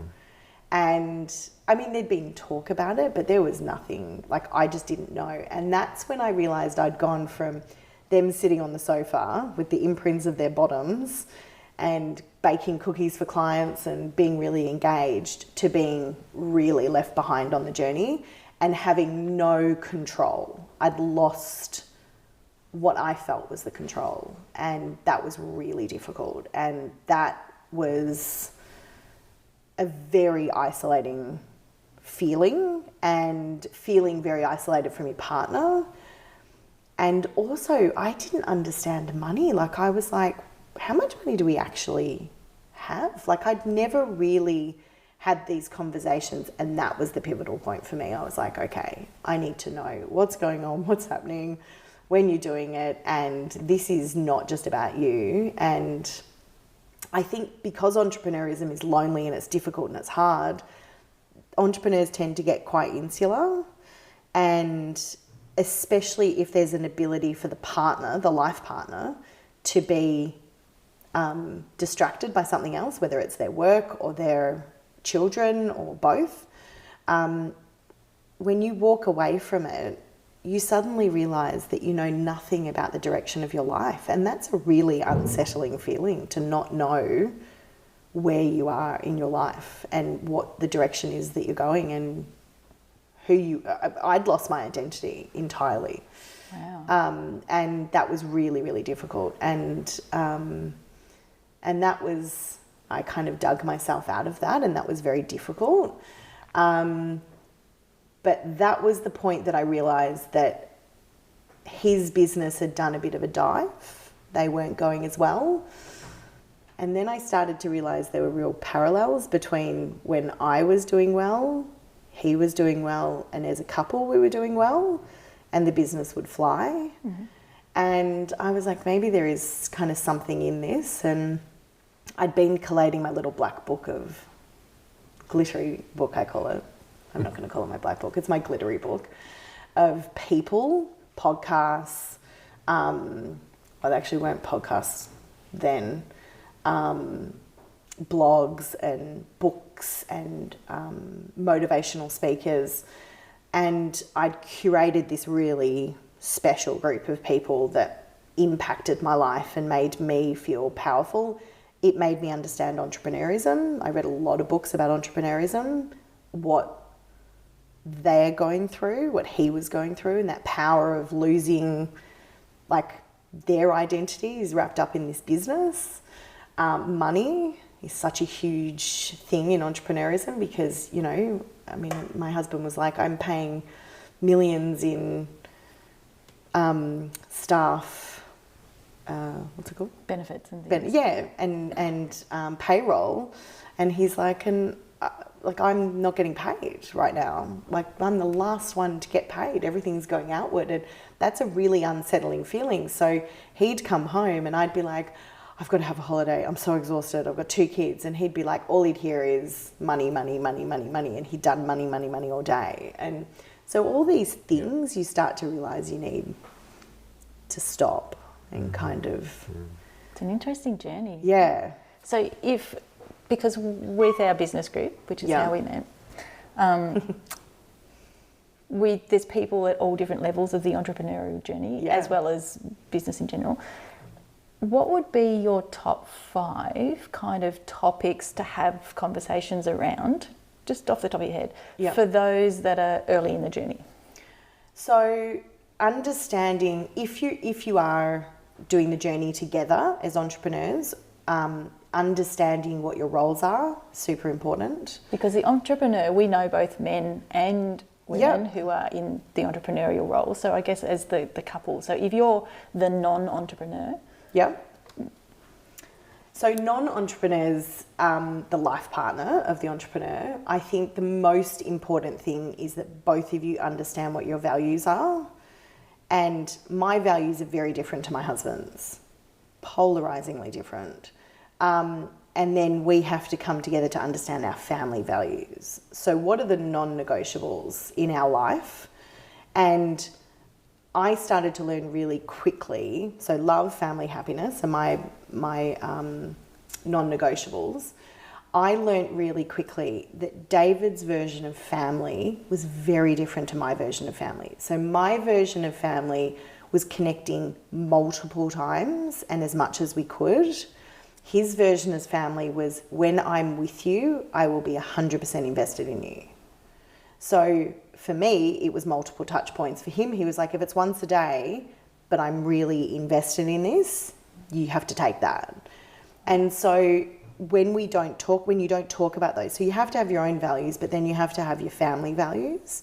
And I mean, there'd been talk about it, but there was nothing, like I just didn't know. And that's when I realised I'd gone from them sitting on the sofa with the imprints of their bottoms and baking cookies for clients and being really engaged, to being really left behind on the journey and having no control. I'd lost what I felt was the control, and that was really difficult. And that was a very isolating feeling, and feeling very isolated from your partner. And also, I didn't understand money. Like, I was like, how much money do we actually have? Like, I'd never really had these conversations, and that was the pivotal point for me. I was like, okay, I need to know what's going on, what's happening, when you're doing it, and this is not just about you. And I think because entrepreneurism is lonely and it's difficult and it's hard, entrepreneurs tend to get quite insular, and especially if there's an ability for the partner, the life partner, to be distracted by something else, whether it's their work or their children or both. When you walk away from it, you suddenly realise that you know nothing about the direction of your life. And that's a really unsettling feeling, to not know where you are in your life and what the direction is that you're going, and who you... I'd lost my identity entirely. Wow. And that was really, really difficult. And that was... I kind of dug myself out of that, and that was very difficult. But that was the point that I realised that his business had done a bit of a dive. They weren't going as well. And then I started to realise there were real parallels between when I was doing well, he was doing well, and as a couple we were doing well, and the business would fly. Mm-hmm. And I was like, maybe there is kind of something in this. And I'd been collating my little black book of... glittery book, I call it. I'm not going to call it my black book. It's my glittery book of people, podcasts. Well, they actually weren't podcasts then. Blogs and books and motivational speakers. And I'd curated this really special group of people that impacted my life and made me feel powerful. It made me understand entrepreneurism. I read a lot of books about entrepreneurism, what they're going through, what he was going through, and that power of losing, like, their identity is wrapped up in this business. Money is such a huge thing in entrepreneurism because, you know, I mean, my husband was like, I'm paying millions in staff, what's it called? Benefits and things. And payroll. And he's like, like, I'm not getting paid right now. Like, I'm the last one to get paid. Everything's going outward. And that's a really unsettling feeling. So he'd come home and I'd be like, I've got to have a holiday. I'm so exhausted. I've got 2 kids. And he'd be like, all he'd hear is money, money, money, money, money. And he'd done money, money, money all day. And so all these things you start to realise you need to stop and kind of... It's an interesting journey. Yeah. So because with our business group, which is how we met, there's people at all different levels of the entrepreneurial journey, as well as business in general. What would be your top 5 kind of topics to have conversations around, just off the top of your head, for those that are early in the journey? So understanding, if you are doing the journey together as entrepreneurs, understanding what your roles are, super important. Because the entrepreneur, we know both men and women who are in the entrepreneurial role. So I guess as the couple. So if you're the non-entrepreneur. So non-entrepreneurs, the life partner of the entrepreneur, I think the most important thing is that both of you understand what your values are. And my values are very different to my husband's, polarizingly different. And then we have to come together to understand our family values. So what are the non-negotiables in our life? And I started to learn really quickly. So love, family, happiness are my non-negotiables. I learned really quickly that David's version of family was very different to my version of family. So my version of family was connecting multiple times and as much as we could. His version of family was, when I'm with you, I will be 100% invested in you. So for me, it was multiple touch points. For him, he was like, if it's once a day, but I'm really invested in this, you have to take that. And so when you don't talk about those, so you have to have your own values, but then you have to have your family values.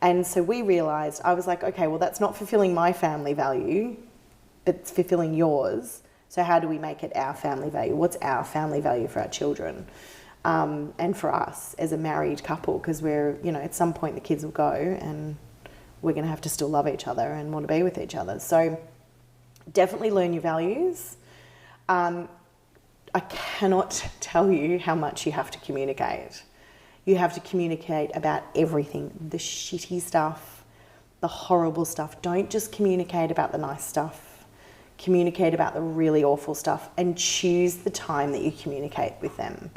And so we realized, I was like, okay, well, that's not fulfilling my family value, but it's fulfilling yours. So how do we make it our family value? What's our family value for our children? And for us as a married couple, because we're, at some point the kids will go and we're going to have to still love each other and want to be with each other. So definitely learn your values. I cannot tell you how much you have to communicate. You have to communicate about everything, the shitty stuff, the horrible stuff. Don't just communicate about the nice stuff. Communicate about the really awful stuff and choose the time that you communicate with them.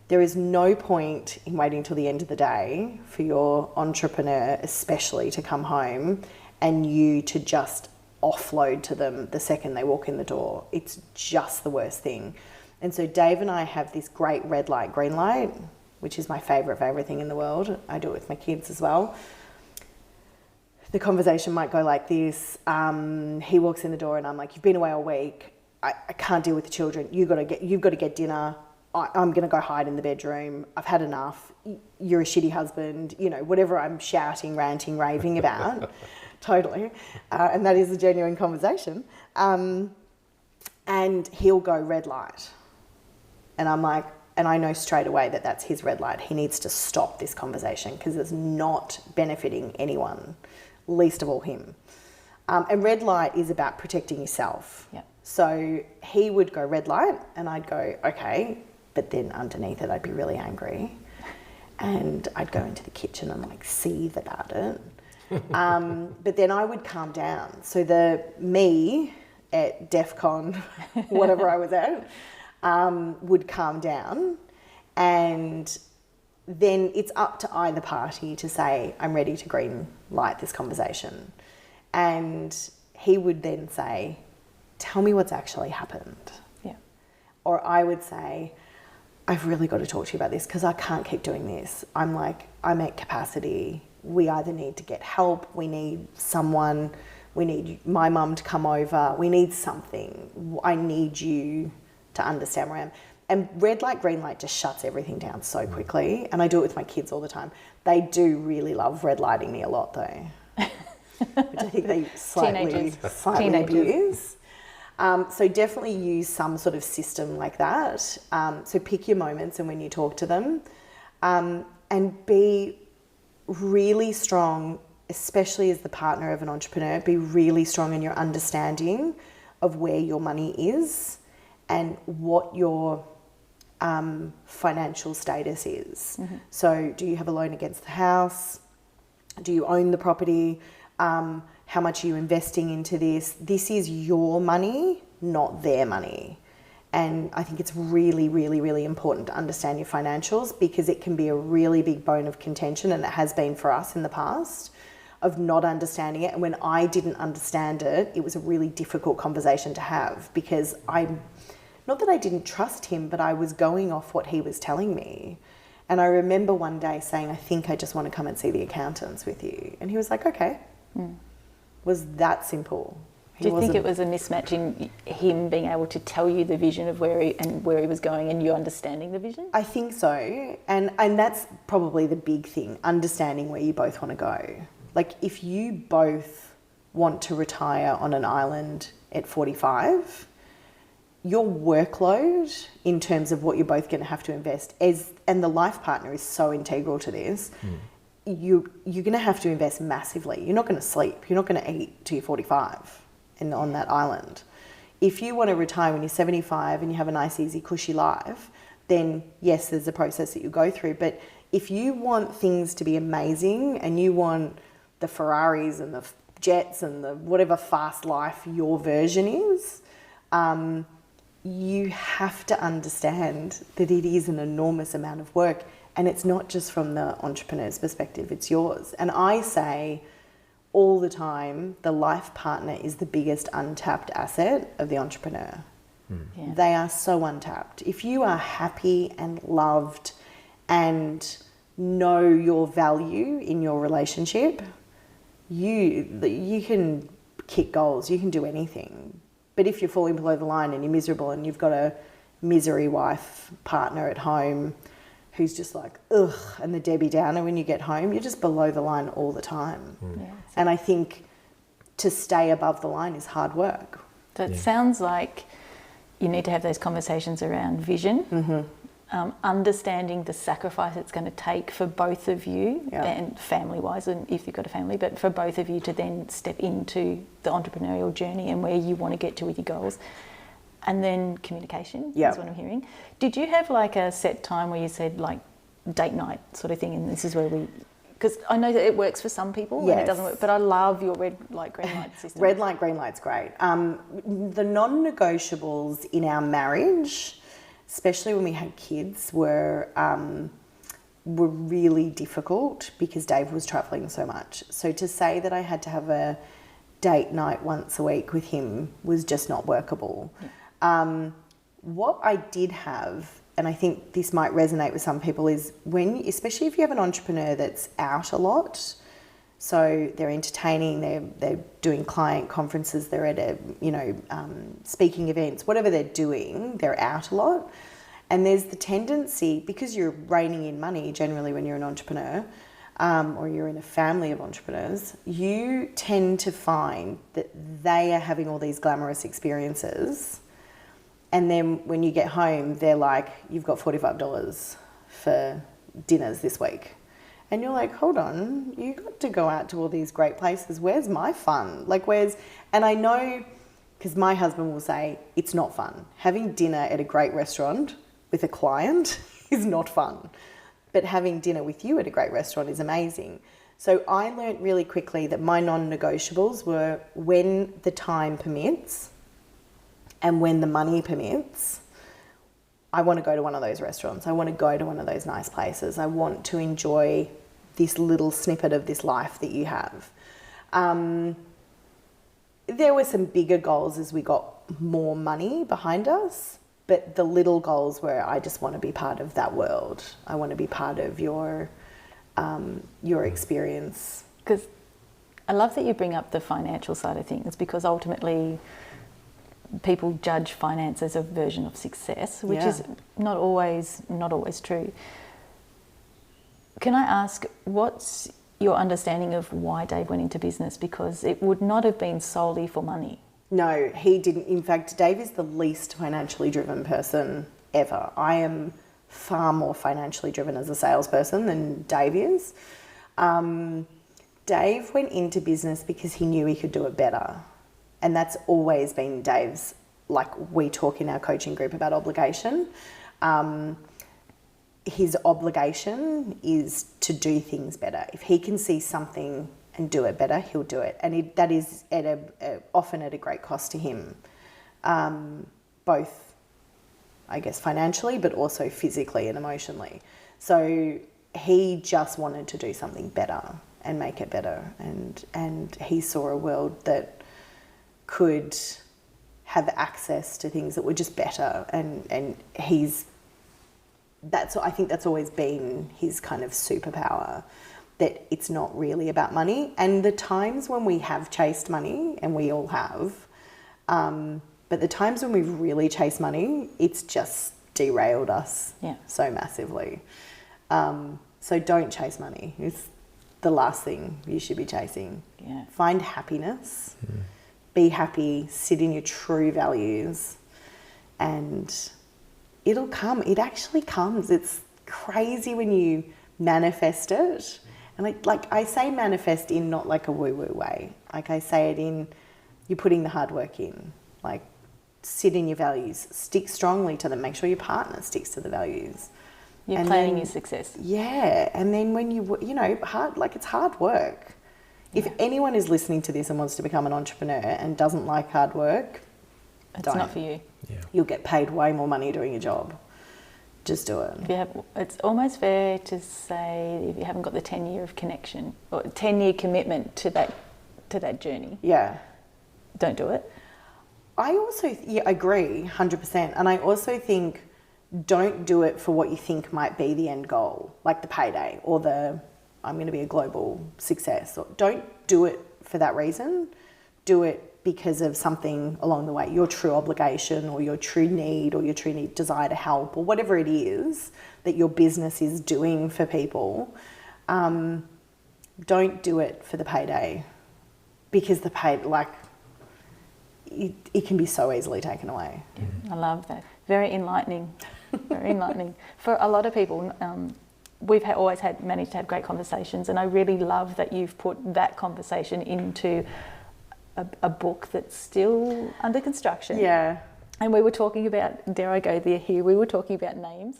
There is no point in waiting till the end of the day for your entrepreneur, especially, to come home and you to just offload to them the second they walk in the door. It's just the worst thing. And so Dave and I have this great red light, green light, which is my favourite thing in the world. I do it with my kids as well. The conversation might go like this. He walks in the door and I'm like, you've been away all week. I can't deal with the children. You've got to get dinner. I'm going to go hide in the bedroom. I've had enough. You're a shitty husband. Whatever I'm shouting, ranting, raving about. Totally. And that is a genuine conversation. And he'll go red light. And I'm like, and I know straight away that that's his red light. He needs to stop this conversation because it's not benefiting anyone, least of all him. And red light is about protecting yourself. Yep. So he would go red light and I'd go, okay, but then underneath it I'd be really angry and I'd go into the kitchen and like seethe about it. But then I would calm down. So the me at DEFCON, whatever I was at, would calm down, and then it's up to either party to say, I'm ready to green light this conversation. And he would then say, tell me what's actually happened. Yeah. Or I would say, I've really got to talk to you about this because I can't keep doing this. I'm at capacity. We either need to get help, we need someone, we need my mum to come over, we need something. I need you to understand where I am. And red light, green light just shuts everything down so quickly. And I do it with my kids all the time. They do really love red lighting me a lot though. Which I think they slightly abuse. So definitely use some sort of system like that. So pick your moments and when you talk to them, and be really strong, especially as the partner of an entrepreneur, be really strong in your understanding of where your money is and what your financial status is. Mm-hmm. So do you have a loan against the house? Do you own the property? How much are you investing into this? This is your money, not their money. And I think it's really, really, really important to understand your financials because it can be a really big bone of contention, and it has been for us in the past, of not understanding it. And when I didn't understand it, it was a really difficult conversation to have because not that I didn't trust him, but I was going off what he was telling me. And I remember one day saying, I think I just want to come and see the accountants with you. And he was like, okay. Mm. Was that simple. Do you think it was a mismatch in him being able to tell you the vision of where he was going and you understanding the vision? I think so. And that's probably the big thing, understanding where you both want to go. Like if you both want to retire on an island at 45, your workload in terms of what you're both going to have to invest and the life partner is so integral to this, you're going to have to invest massively. You're not going to sleep. You're not going to eat till you're 45 and on that island. If you want to retire when you're 75 and you have a nice, easy, cushy life, then yes, there's a process that you go through. But if you want things to be amazing and you want the Ferraris and the jets and the whatever fast life your version is, you have to understand that it is an enormous amount of work, and it's not just from the entrepreneur's perspective, it's yours. And I say all the time, the life partner is the biggest untapped asset of the entrepreneur. Yeah. They are so untapped. If you are happy and loved and know your value in your relationship, you can kick goals, you can do anything. But if you're falling below the line and you're miserable and you've got a misery wife partner at home who's just like, ugh, and the Debbie Downer when you get home, you're just below the line all the time. Yeah. And I think to stay above the line is hard work. So it sounds like you need to have those conversations around vision, understanding the sacrifice it's going to take for both of you, and family-wise, and if you've got a family, but for both of you to then step into the entrepreneurial journey and where you want to get to with your goals. And then communication is what I'm hearing. Did you have like a set time where you said like date night sort of thing, and this is where we... Because I know that it works for some people and it doesn't work, but I love your red light, green light system. Red light, green light's great. The non-negotiables in our marriage, especially when we had kids, were really difficult because Dave was travelling so much. So to say that I had to have a date night once a week with him was just not workable. Yeah. What I did have, and I think this might resonate with some people, is especially if you have an entrepreneur that's out a lot, so they're entertaining, they're doing client conferences, they're at speaking events, whatever they're doing, they're out a lot. And there's the tendency, because you're reining in money generally when you're an entrepreneur, or you're in a family of entrepreneurs, you tend to find that they are having all these glamorous experiences. And then when you get home, they're like, you've got $45 for dinners this week. And you're like, hold on, you got to go out to all these great places. Where's my fun? And I know, because my husband will say, it's not fun. Having dinner at a great restaurant with a client is not fun. But having dinner with you at a great restaurant is amazing. So I learnt really quickly that my non-negotiables were when the time permits and when the money permits, I want to go to one of those restaurants. I want to go to one of those nice places. I want to enjoy this little snippet of this life that you have. There were some bigger goals as we got more money behind us, but the little goals were, I just want to be part of that world. I want to be part of your experience. Because I love that you bring up the financial side of things, because ultimately people judge finance as a version of success, which is not always true. Can I ask, what's your understanding of why Dave went into business? Because it would not have been solely for money. No, he didn't. In fact, Dave is the least financially driven person ever. I am far more financially driven as a salesperson than Dave is. Dave went into business because he knew he could do it better. And that's always been Dave's, like we talk in our coaching group about obligation. His obligation is to do things better. If he can see something and do it better, he'll do it. And that is often at a great cost to him, both, I guess, financially, but also physically and emotionally. So he just wanted to do something better and make it better. And he saw a world that could have access to things that were just better, and I think that's always been his kind of superpower, that it's not really about money. And the times when we have chased money, and we all have, but the times when we've really chased money, it's just derailed us so massively. So don't chase money. It's the last thing you should be chasing. Yeah. Find happiness. Be happy, sit in your true values, and it'll come. It actually comes. It's crazy when you manifest it. And like I say manifest in not like a woo-woo way. Like I say it in, you're putting the hard work in. Like sit in your values, stick strongly to them, make sure your partner sticks to the values. You're And planning then- your success. Yeah, and then when it's hard work. If anyone is listening to this and wants to become an entrepreneur and doesn't like hard work, It's don't. not for you. Yeah. You'll get paid way more money doing your job. Just do it. It's almost fair to say if you haven't got the 10-year of connection or 10-year commitment to that journey, Yeah. don't do it. I also agree 100%. And I also think don't do it for what you think might be the end goal, like the payday or the I'm going to be a global success. Or don't do it for that reason. Do it because of something along the way, your true obligation or your true need or your true desire to help or whatever it is that your business is doing for people. Don't do it for the payday because the it can be so easily taken away. I love that. Very enlightening. Very enlightening. For a lot of people, we've always managed to have great conversations, and I really love that you've put that conversation into a book that's still under construction. Yeah. And we were talking about, dare I go there here, we were talking about names.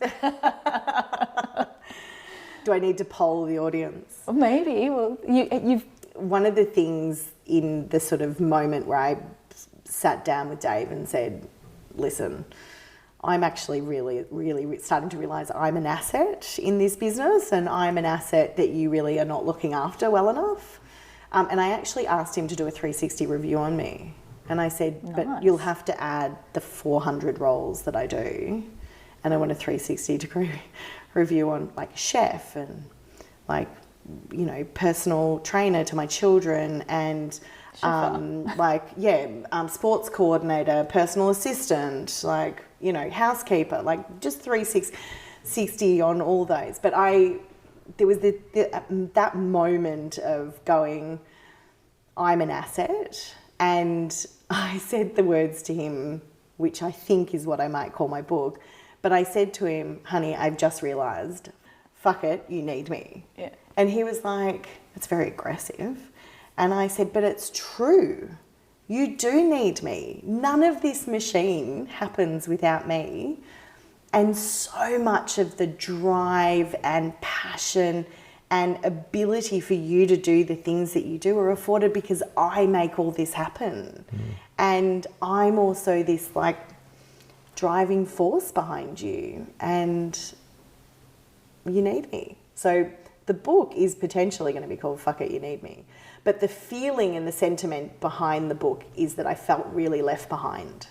Do I need to poll the audience? Or maybe, well, you've... One of the things in the sort of moment where I sat down with Dave and said, listen, I'm actually really, really starting to realise I'm an asset in this business and I'm an asset that you really are not looking after well enough. And I actually asked him to do a 360 review on me. And I said, but Nice. you'll have to add the 400 roles that I do. And I want a 360 degree review on like a chef and like, you know, personal trainer to my children and sports coordinator, personal assistant, like, you know, housekeeper, like just 360 on all those. But there was that moment of going, I'm an asset. And I said the words to him, which I think is what I might call my book. But I said to him, honey, I've just realised, fuck it, you need me. Yeah. And he was like, it's very aggressive. And I said, but it's true. You do need me. None of this machine happens without me. And so much of the drive and passion and ability for you to do the things that you do are afforded because I make all this happen. And I'm also this like driving force behind you and you need me. So the book is potentially going to be called Fuck It, You Need Me. But the feeling and the sentiment behind the book is that I felt really left behind.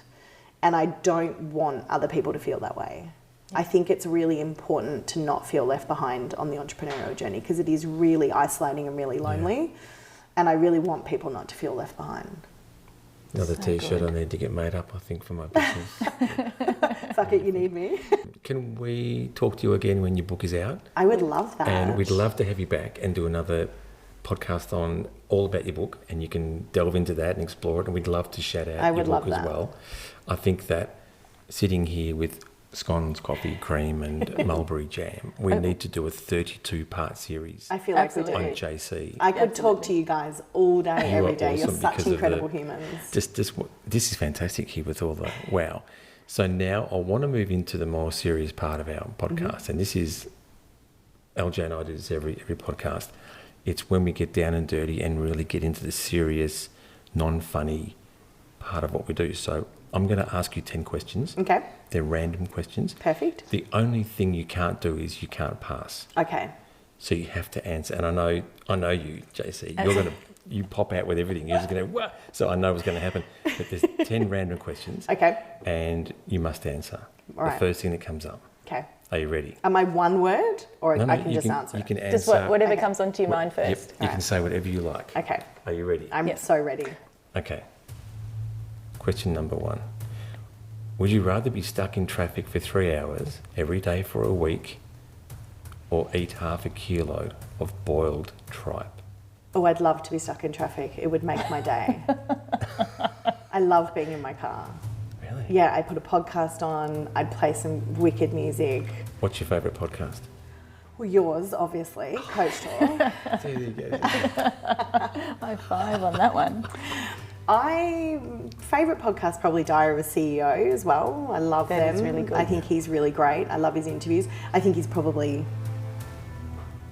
And I don't want other people to feel that way. I think it's really important to not feel left behind on the entrepreneurial journey because it is really isolating and really lonely. Yeah. And I really want people not to feel left behind. Another t-shirt I need to get made up, I think, for my business. Fuck it, you need me. Can we talk to you again when your book is out? I would love that. And we'd love to have you back and do another podcast on all about your book, and you can delve into that and explore it, and we'd love to shout out your book as well. I think that sitting here with scones, coffee, cream and mulberry jam, we need to do a 32-part series. I feel like we do. On JC. I could talk to you guys all day, every day. You're awesome such incredible humans. This is fantastic here with all the wow. So now I want to move into the more serious part of our podcast, and this is, LJ and I do this every podcast. It's when we get down and dirty and really get into the serious, non-funny part of what we do. So I'm going to ask you 10 questions. Okay. They're random questions. Perfect. The only thing you can't do is you can't pass. Okay. So you have to answer. And I know you, JC. You pop out with everything. You're just going to, what? So I know what's going to happen. But there's 10 random questions. Okay. And you must answer. All right. The first thing that comes up. Okay. Are you ready? Am I one word or No, I can just answer? You can answer. Just whatever comes onto your mind first. Yep, you can say whatever you like. Okay. Are you ready? I'm so ready. Okay. Question number 1. Would you rather be stuck in traffic for 3 hours every day for a week or eat half a kilo of boiled tripe? Oh, I'd love to be stuck in traffic. It would make my day. I love being in my car. Really? Yeah, I put a podcast on. I'd play some wicked music. What's your favourite podcast? Well, yours, obviously, Coach Talk. There you go. High five on that one. Favourite podcast probably Diary of a CEO as well. I love them. That is really good. I think he's really great. I love his interviews. I think he's probably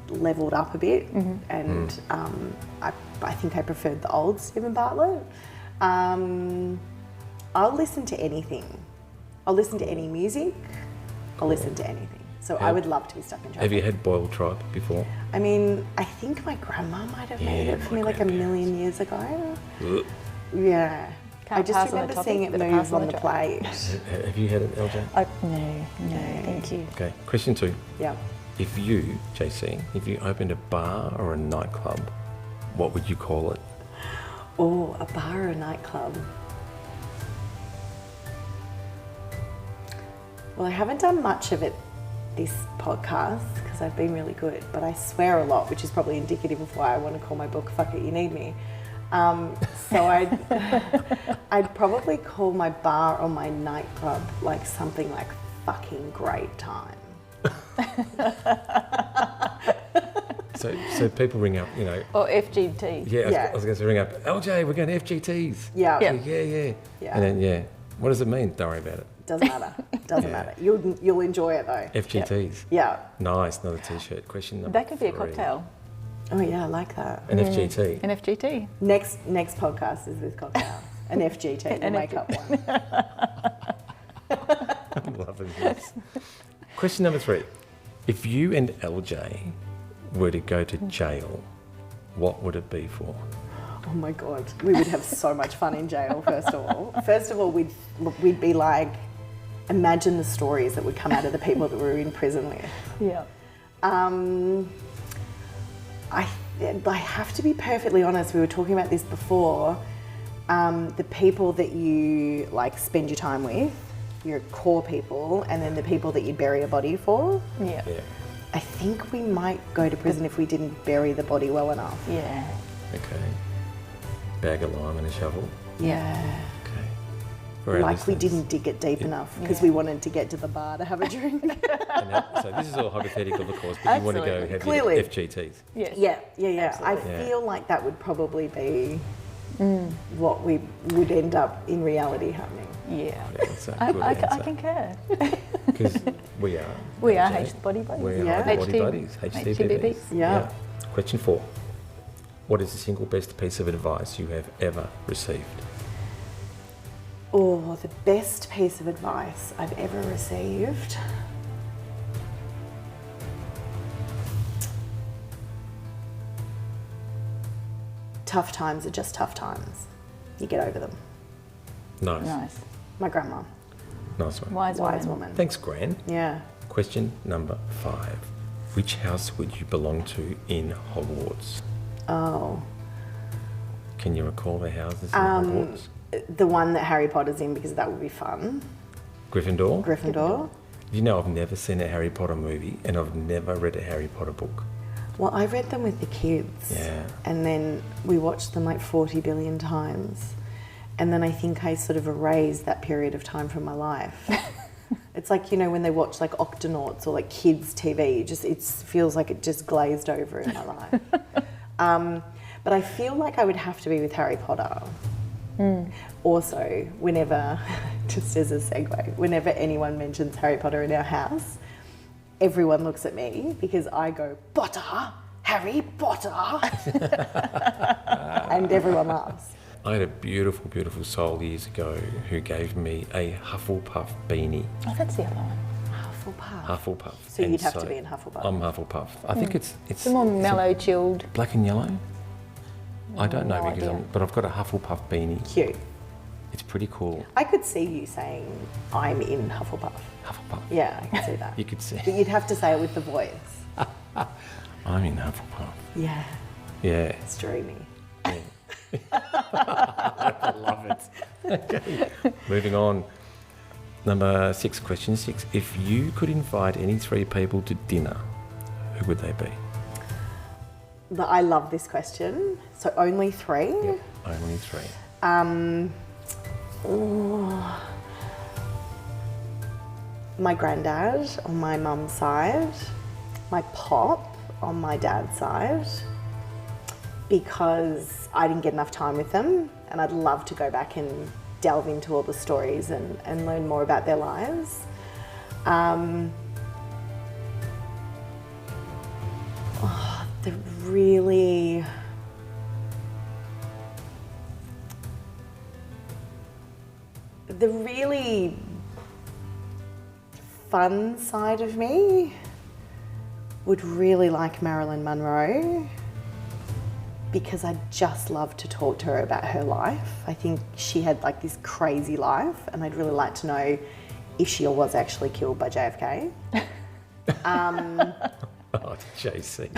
levelled up a bit, and I think I preferred the old Stephen Bartlett. I'll listen to anything. I'll listen to any music. I'll listen to anything. So I would love to be stuck in traffic. Have you had boiled tripe before? I mean, I think my grandma might have made it for me like a million years ago. Ugh. Yeah. Can't I just pass on the remember topic, seeing it but move pass on on the the plate. Have you had it, LJ? No, thank you. Okay. Question 2. Yeah. If you, JC, if you opened a bar or a nightclub, what would you call it? Oh, a bar or a nightclub. Well, I haven't done much of it this podcast because I've been really good, but I swear a lot, which is probably indicative of why I want to call my book "Fuck It, You Need Me." So I'd probably call my bar or my nightclub like something like "Fucking Great Time." So people ring up, you know. Or FGT. Yeah, I was going to ring up, LJ, we're going to FGTs. Yeah. Yeah. And then, what does it mean? Don't worry about it. Doesn't matter. Doesn't matter. You'll enjoy it though. FGTs. Yeah. Nice, another t-shirt. Question number That could be a 3. cocktail. Oh yeah, I like that. An FGT. An FGT. Next podcast is with cocktails. An FGT. We'll make up one. I'm loving this. Question number 3. If you and LJ were to go to jail, what would it be for? Oh my God, we would have so much fun in jail, first of all. First of all, we'd be like, imagine the stories that would come out of the people that we were in prison with. Yeah. I have to be perfectly honest, we were talking about this before, the people that you like spend your time with, your core people, and then the people that you bury a body for. Yeah. I think we might go to prison if we didn't bury the body well enough. Yeah. Okay. Bag of lime and a shovel. Yeah. Okay. For our Like we listeners. didn't dig it deep enough because we wanted to get to the bar to have a drink. So this is all hypothetical, of course, but you want to go have Clearly. your FGTs. Yes. Yeah. I feel like that would probably be what we would end up in reality happening. Yeah. That's a good I answer. concur. Because we are. We are LJ. H the body buddies. We're Yeah. body HT buddies. HTBBs. Yeah. Question 4. What is the single best piece of advice you have ever received? Oh, the best piece of advice I've ever received. Tough times are just tough times. You get over them. Nice. Nice. My grandma, Nice one. Wise wise woman. woman. Thanks, Gran. Yeah. Question number 5. Which house would you belong to in Hogwarts? Oh, Can you recall the houses in Hogwarts? the one that Harry Potter's in because that would be fun. Gryffindor? Gryffindor. You know, I've never seen a Harry Potter movie and I've never read a Harry Potter book. Well, I read them with the kids. Yeah. And then we watched them like 40 billion times. And then I think I sort of erased that period of time from my life. It's like, you know, when they watch like Octonauts or like kids TV, it feels like it just glazed over in my life. But I feel like I would have to be with Harry Potter. Also, whenever, just as a segue, whenever anyone mentions Harry Potter in our house, everyone looks at me because I go, Potter, Harry Potter. And everyone laughs. I had a beautiful, beautiful soul years ago who gave me a Hufflepuff beanie. Oh, that's the other one. Hufflepuff. Hufflepuff. So And you'd have to be in Hufflepuff. I'm Hufflepuff. I think it's It's a more mellow, chilled. black and yellow. I don't know No because idea. but I've got a Hufflepuff beanie. Cute. It's pretty cool. I could see you saying, I'm in Hufflepuff. Hufflepuff. Yeah, I can see that. You could see. But you'd have to say it with the voice. I'm in Hufflepuff. Yeah, Yeah. it's dreamy. Yeah. I love it. Okay. Moving on. Number 6, question 6. If you could invite any 3 people to dinner, who would they be? I love this question. So only 3? Yep. Only 3. My granddad on my mum's side, my pop on my dad's side, because I didn't get enough time with them and I'd love to go back and delve into all the stories and learn more about their lives. The really fun side of me would really like Marilyn Monroe, because I just love to talk to her about her life. I think she had like this crazy life, and I'd really like to know if she was actually killed by JFK. Oh, JC.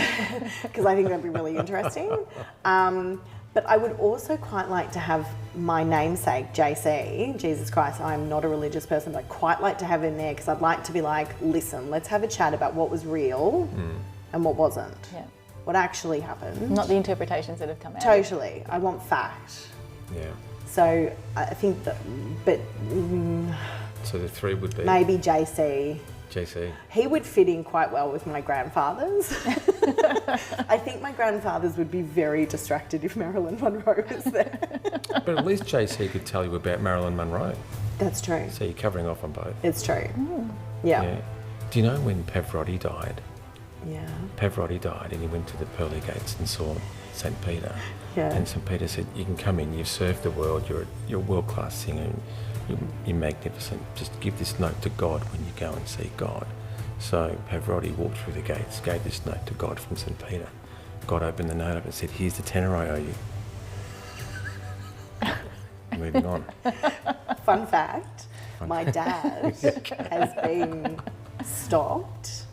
Because I think that'd be really interesting. But I would also quite like to have my namesake, JC, Jesus Christ, I'm not a religious person, but I'd quite like to have in there, because I'd like to be like, listen, let's have a chat about what was real and what wasn't. Yeah. What actually happened. Not the interpretations that have come out. Totally. I want fact. Yeah. So I think that, but... so the three would be? Maybe JC. JC. He would fit in quite well with my grandfathers. I think my grandfathers would be very distracted if Marilyn Monroe was there. But at least JC could tell you about Marilyn Monroe. That's true. So you're covering off on both. It's true. Yeah. Do you know when Pavarotti died? Yeah. Pavarotti died and he went to the pearly gates and saw St. Peter. Yeah. And St. Peter said, you can come in, you've served the world, you're a world-class singer, you're magnificent. Just give this note to God when you go and see God. So Pavarotti walked through the gates, gave this note to God from St. Peter. God opened the note up and said, here's the tenner I owe you. Moving on. Fun fact, my dad has been stopped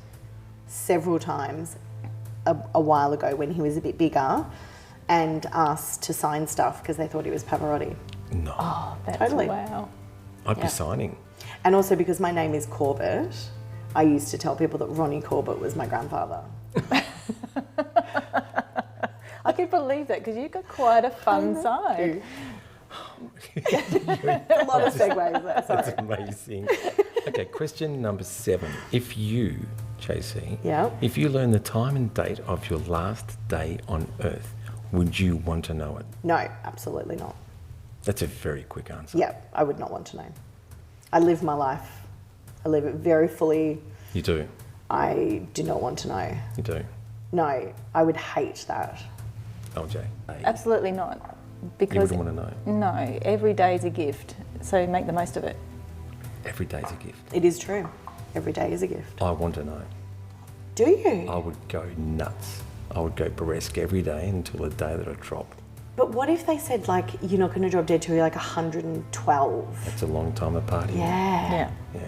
several times a while ago when he was a bit bigger and asked to sign stuff because they thought he was Pavarotti. No. Oh, that's Totally. wow. I'd be signing. And also because my name is Corbett, I used to tell people that Ronnie Corbett was my grandfather. I can believe that, because you've got quite a fun side. A lot of segues there, sorry. That's amazing. Okay, question number 7. If you, JC, if you learn the time and date of your last day on Earth, would you want to know it? No, absolutely not. That's a very quick answer. Yeah, I would not want to know. I live my life. I live it very fully. You do? I do not want to know. You do? No, I would hate that. LJ? Absolutely not. Because You wouldn't want to know? No, every day is a gift, so make the most of it. Every day's a gift. It is true. Every day is a gift. I want to know. Do you? I would go nuts. I would go burlesque every day until the day that I drop. But what if they said, like, you're not going to drop dead till you're like 112? That's a long time of partying. Yeah. Yeah.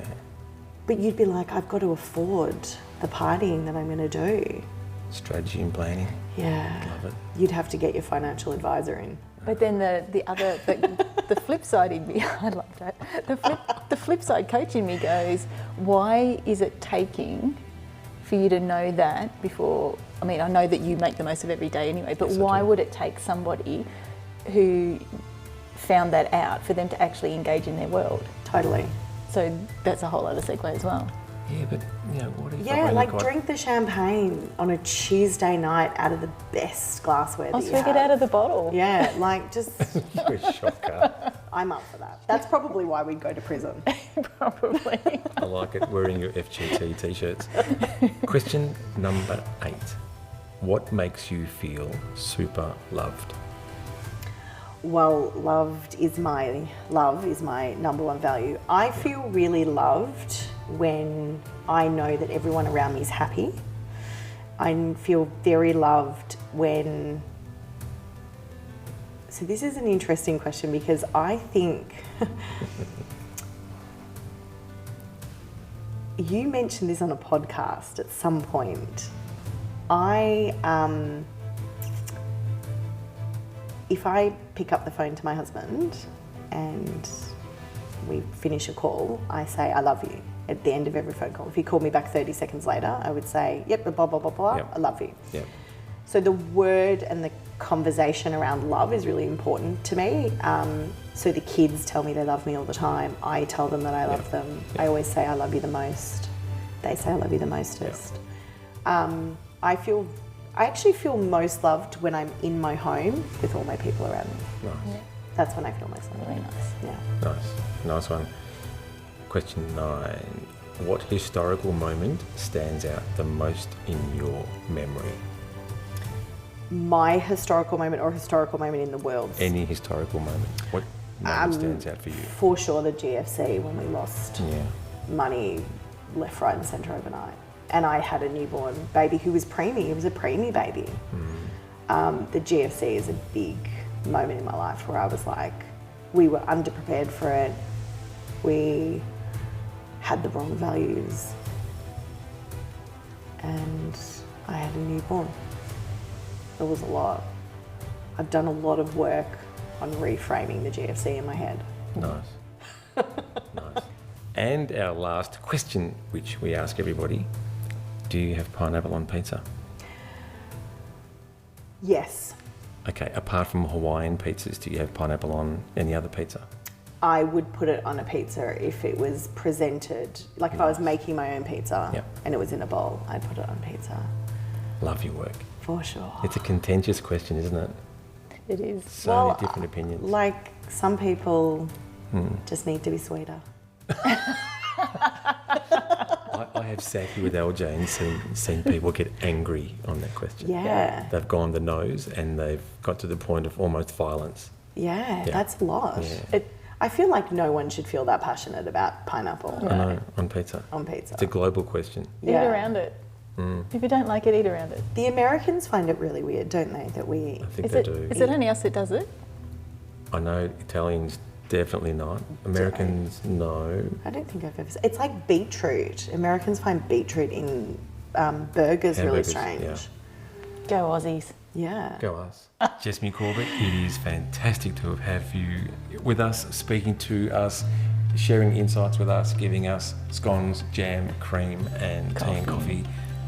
But you'd be like, I've got to afford the partying that I'm going to do. Strategy and planning. Yeah. Love it. You'd have to get your financial advisor in. But then the flip side in me, I love that. The flip side coach in me goes, why is it taking for you to know that before? I mean, I know that you make the most of every day anyway, but Yes, why would it take somebody who found that out for them to actually engage in their world? Totally. So that's a whole other segue as well. Yeah, but, what if Yeah, like drink the champagne on a Tuesday night out of the best glassware that you Swig have. it out of the bottle. Yeah, like just... You're a shocker. I'm up for that. That's probably why we'd go to prison. Probably. I like it, wearing your FGT t-shirts. Question number 8. What makes you feel super loved? Well, love is my number one value. I feel really loved when I know that everyone around me is happy. I feel very loved when... So this is an interesting question because I think... You mentioned this on a podcast at some point. If I pick up the phone to my husband and we finish a call, I say, I love you at the end of every phone call. If he called me back 30 seconds later, I would say, yep, blah, blah, blah, blah, Yep. I love you. Yep. So the word and the conversation around love is really important to me. So the kids tell me they love me all the time. I tell them that I love them. I always say I love you the most. They say I love you the mostest. I actually feel most loved when I'm in my home with all my people around me. Nice. That's when I feel myself. Really nice. Yeah. Nice one. Question 9. What historical moment stands out the most in your memory? My historical moment or historical moment in the world? Any historical moment. What moment stands out for you? For sure the GFC, when we lost Yeah. money left, right and centre overnight. And I had a newborn baby who was preemie. He was a preemie baby. The GFC is a big moment in my life where I was like, we were underprepared for it. We had the wrong values. And I had a newborn. It was a lot. I've done a lot of work on reframing the GFC in my head. Nice. Nice. And our last question, which we ask everybody, do you have pineapple on pizza? Yes. Okay, apart from Hawaiian pizzas, do you have pineapple on any other pizza? I would put it on a pizza if it was presented, like if I was making my own pizza and it was in a bowl, I'd put it on pizza. Love your work. For sure. It's a contentious question, isn't it? It is. So many different opinions. Like some people just need to be sweeter. I have sat here with LJ and seen people get angry on that question. Yeah. They've gone the nose and they've got to the point of almost violence. Yeah, that's a lot. Yeah. I feel like no one should feel that passionate about pineapple I know, on pizza. on pizza. It's a global question. Eat around it. If you don't like it, eat around it. The Americans find it really weird, don't they, that we... I think they do. Is it only us that does it? I know Italians definitely not. Americans, no. I don't think I've ever... It's like beetroot. Americans find beetroot in burgers really Hamburgers, strange. yeah. Go Aussies. Yeah. Go us. Jessamy Corbett, it is fantastic to have you with us, speaking to us, sharing insights with us, giving us scones, jam, cream and tea and coffee.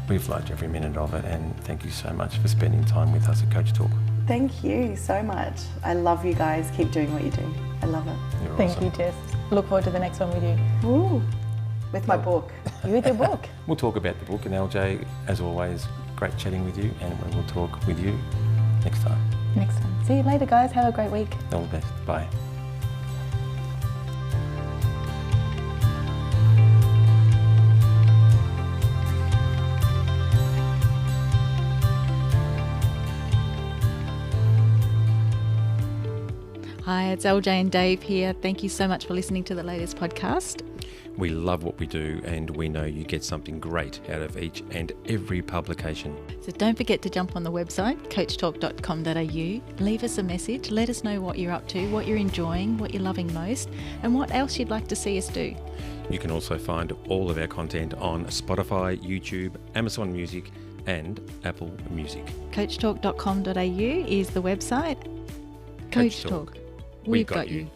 We've loved every minute of it, and thank you so much for spending time with us at Coach Talk. Thank you so much. I love you guys. Keep doing what you do. I love it. You're Thank awesome. you, Jess. Look forward to the next one with you. Ooh. With my book. You with your book. We'll talk about the book, and LJ, as always, great chatting with you, and we will talk with you next time. Next time. See you later, guys. Have a great week. All the best. Bye. Hi, it's LJ and Dave here. Thank you so much for listening to the latest podcast. We love what we do, and we know you get something great out of each and every publication. So don't forget to jump on the website, coachtalk.com.au. Leave us a message. Let us know what you're up to, what you're enjoying, what you're loving most, and what else you'd like to see us do. You can also find all of our content on Spotify, YouTube, Amazon Music, and Apple Music. Coachtalk.com.au is the website. Coach Talk. We've got you.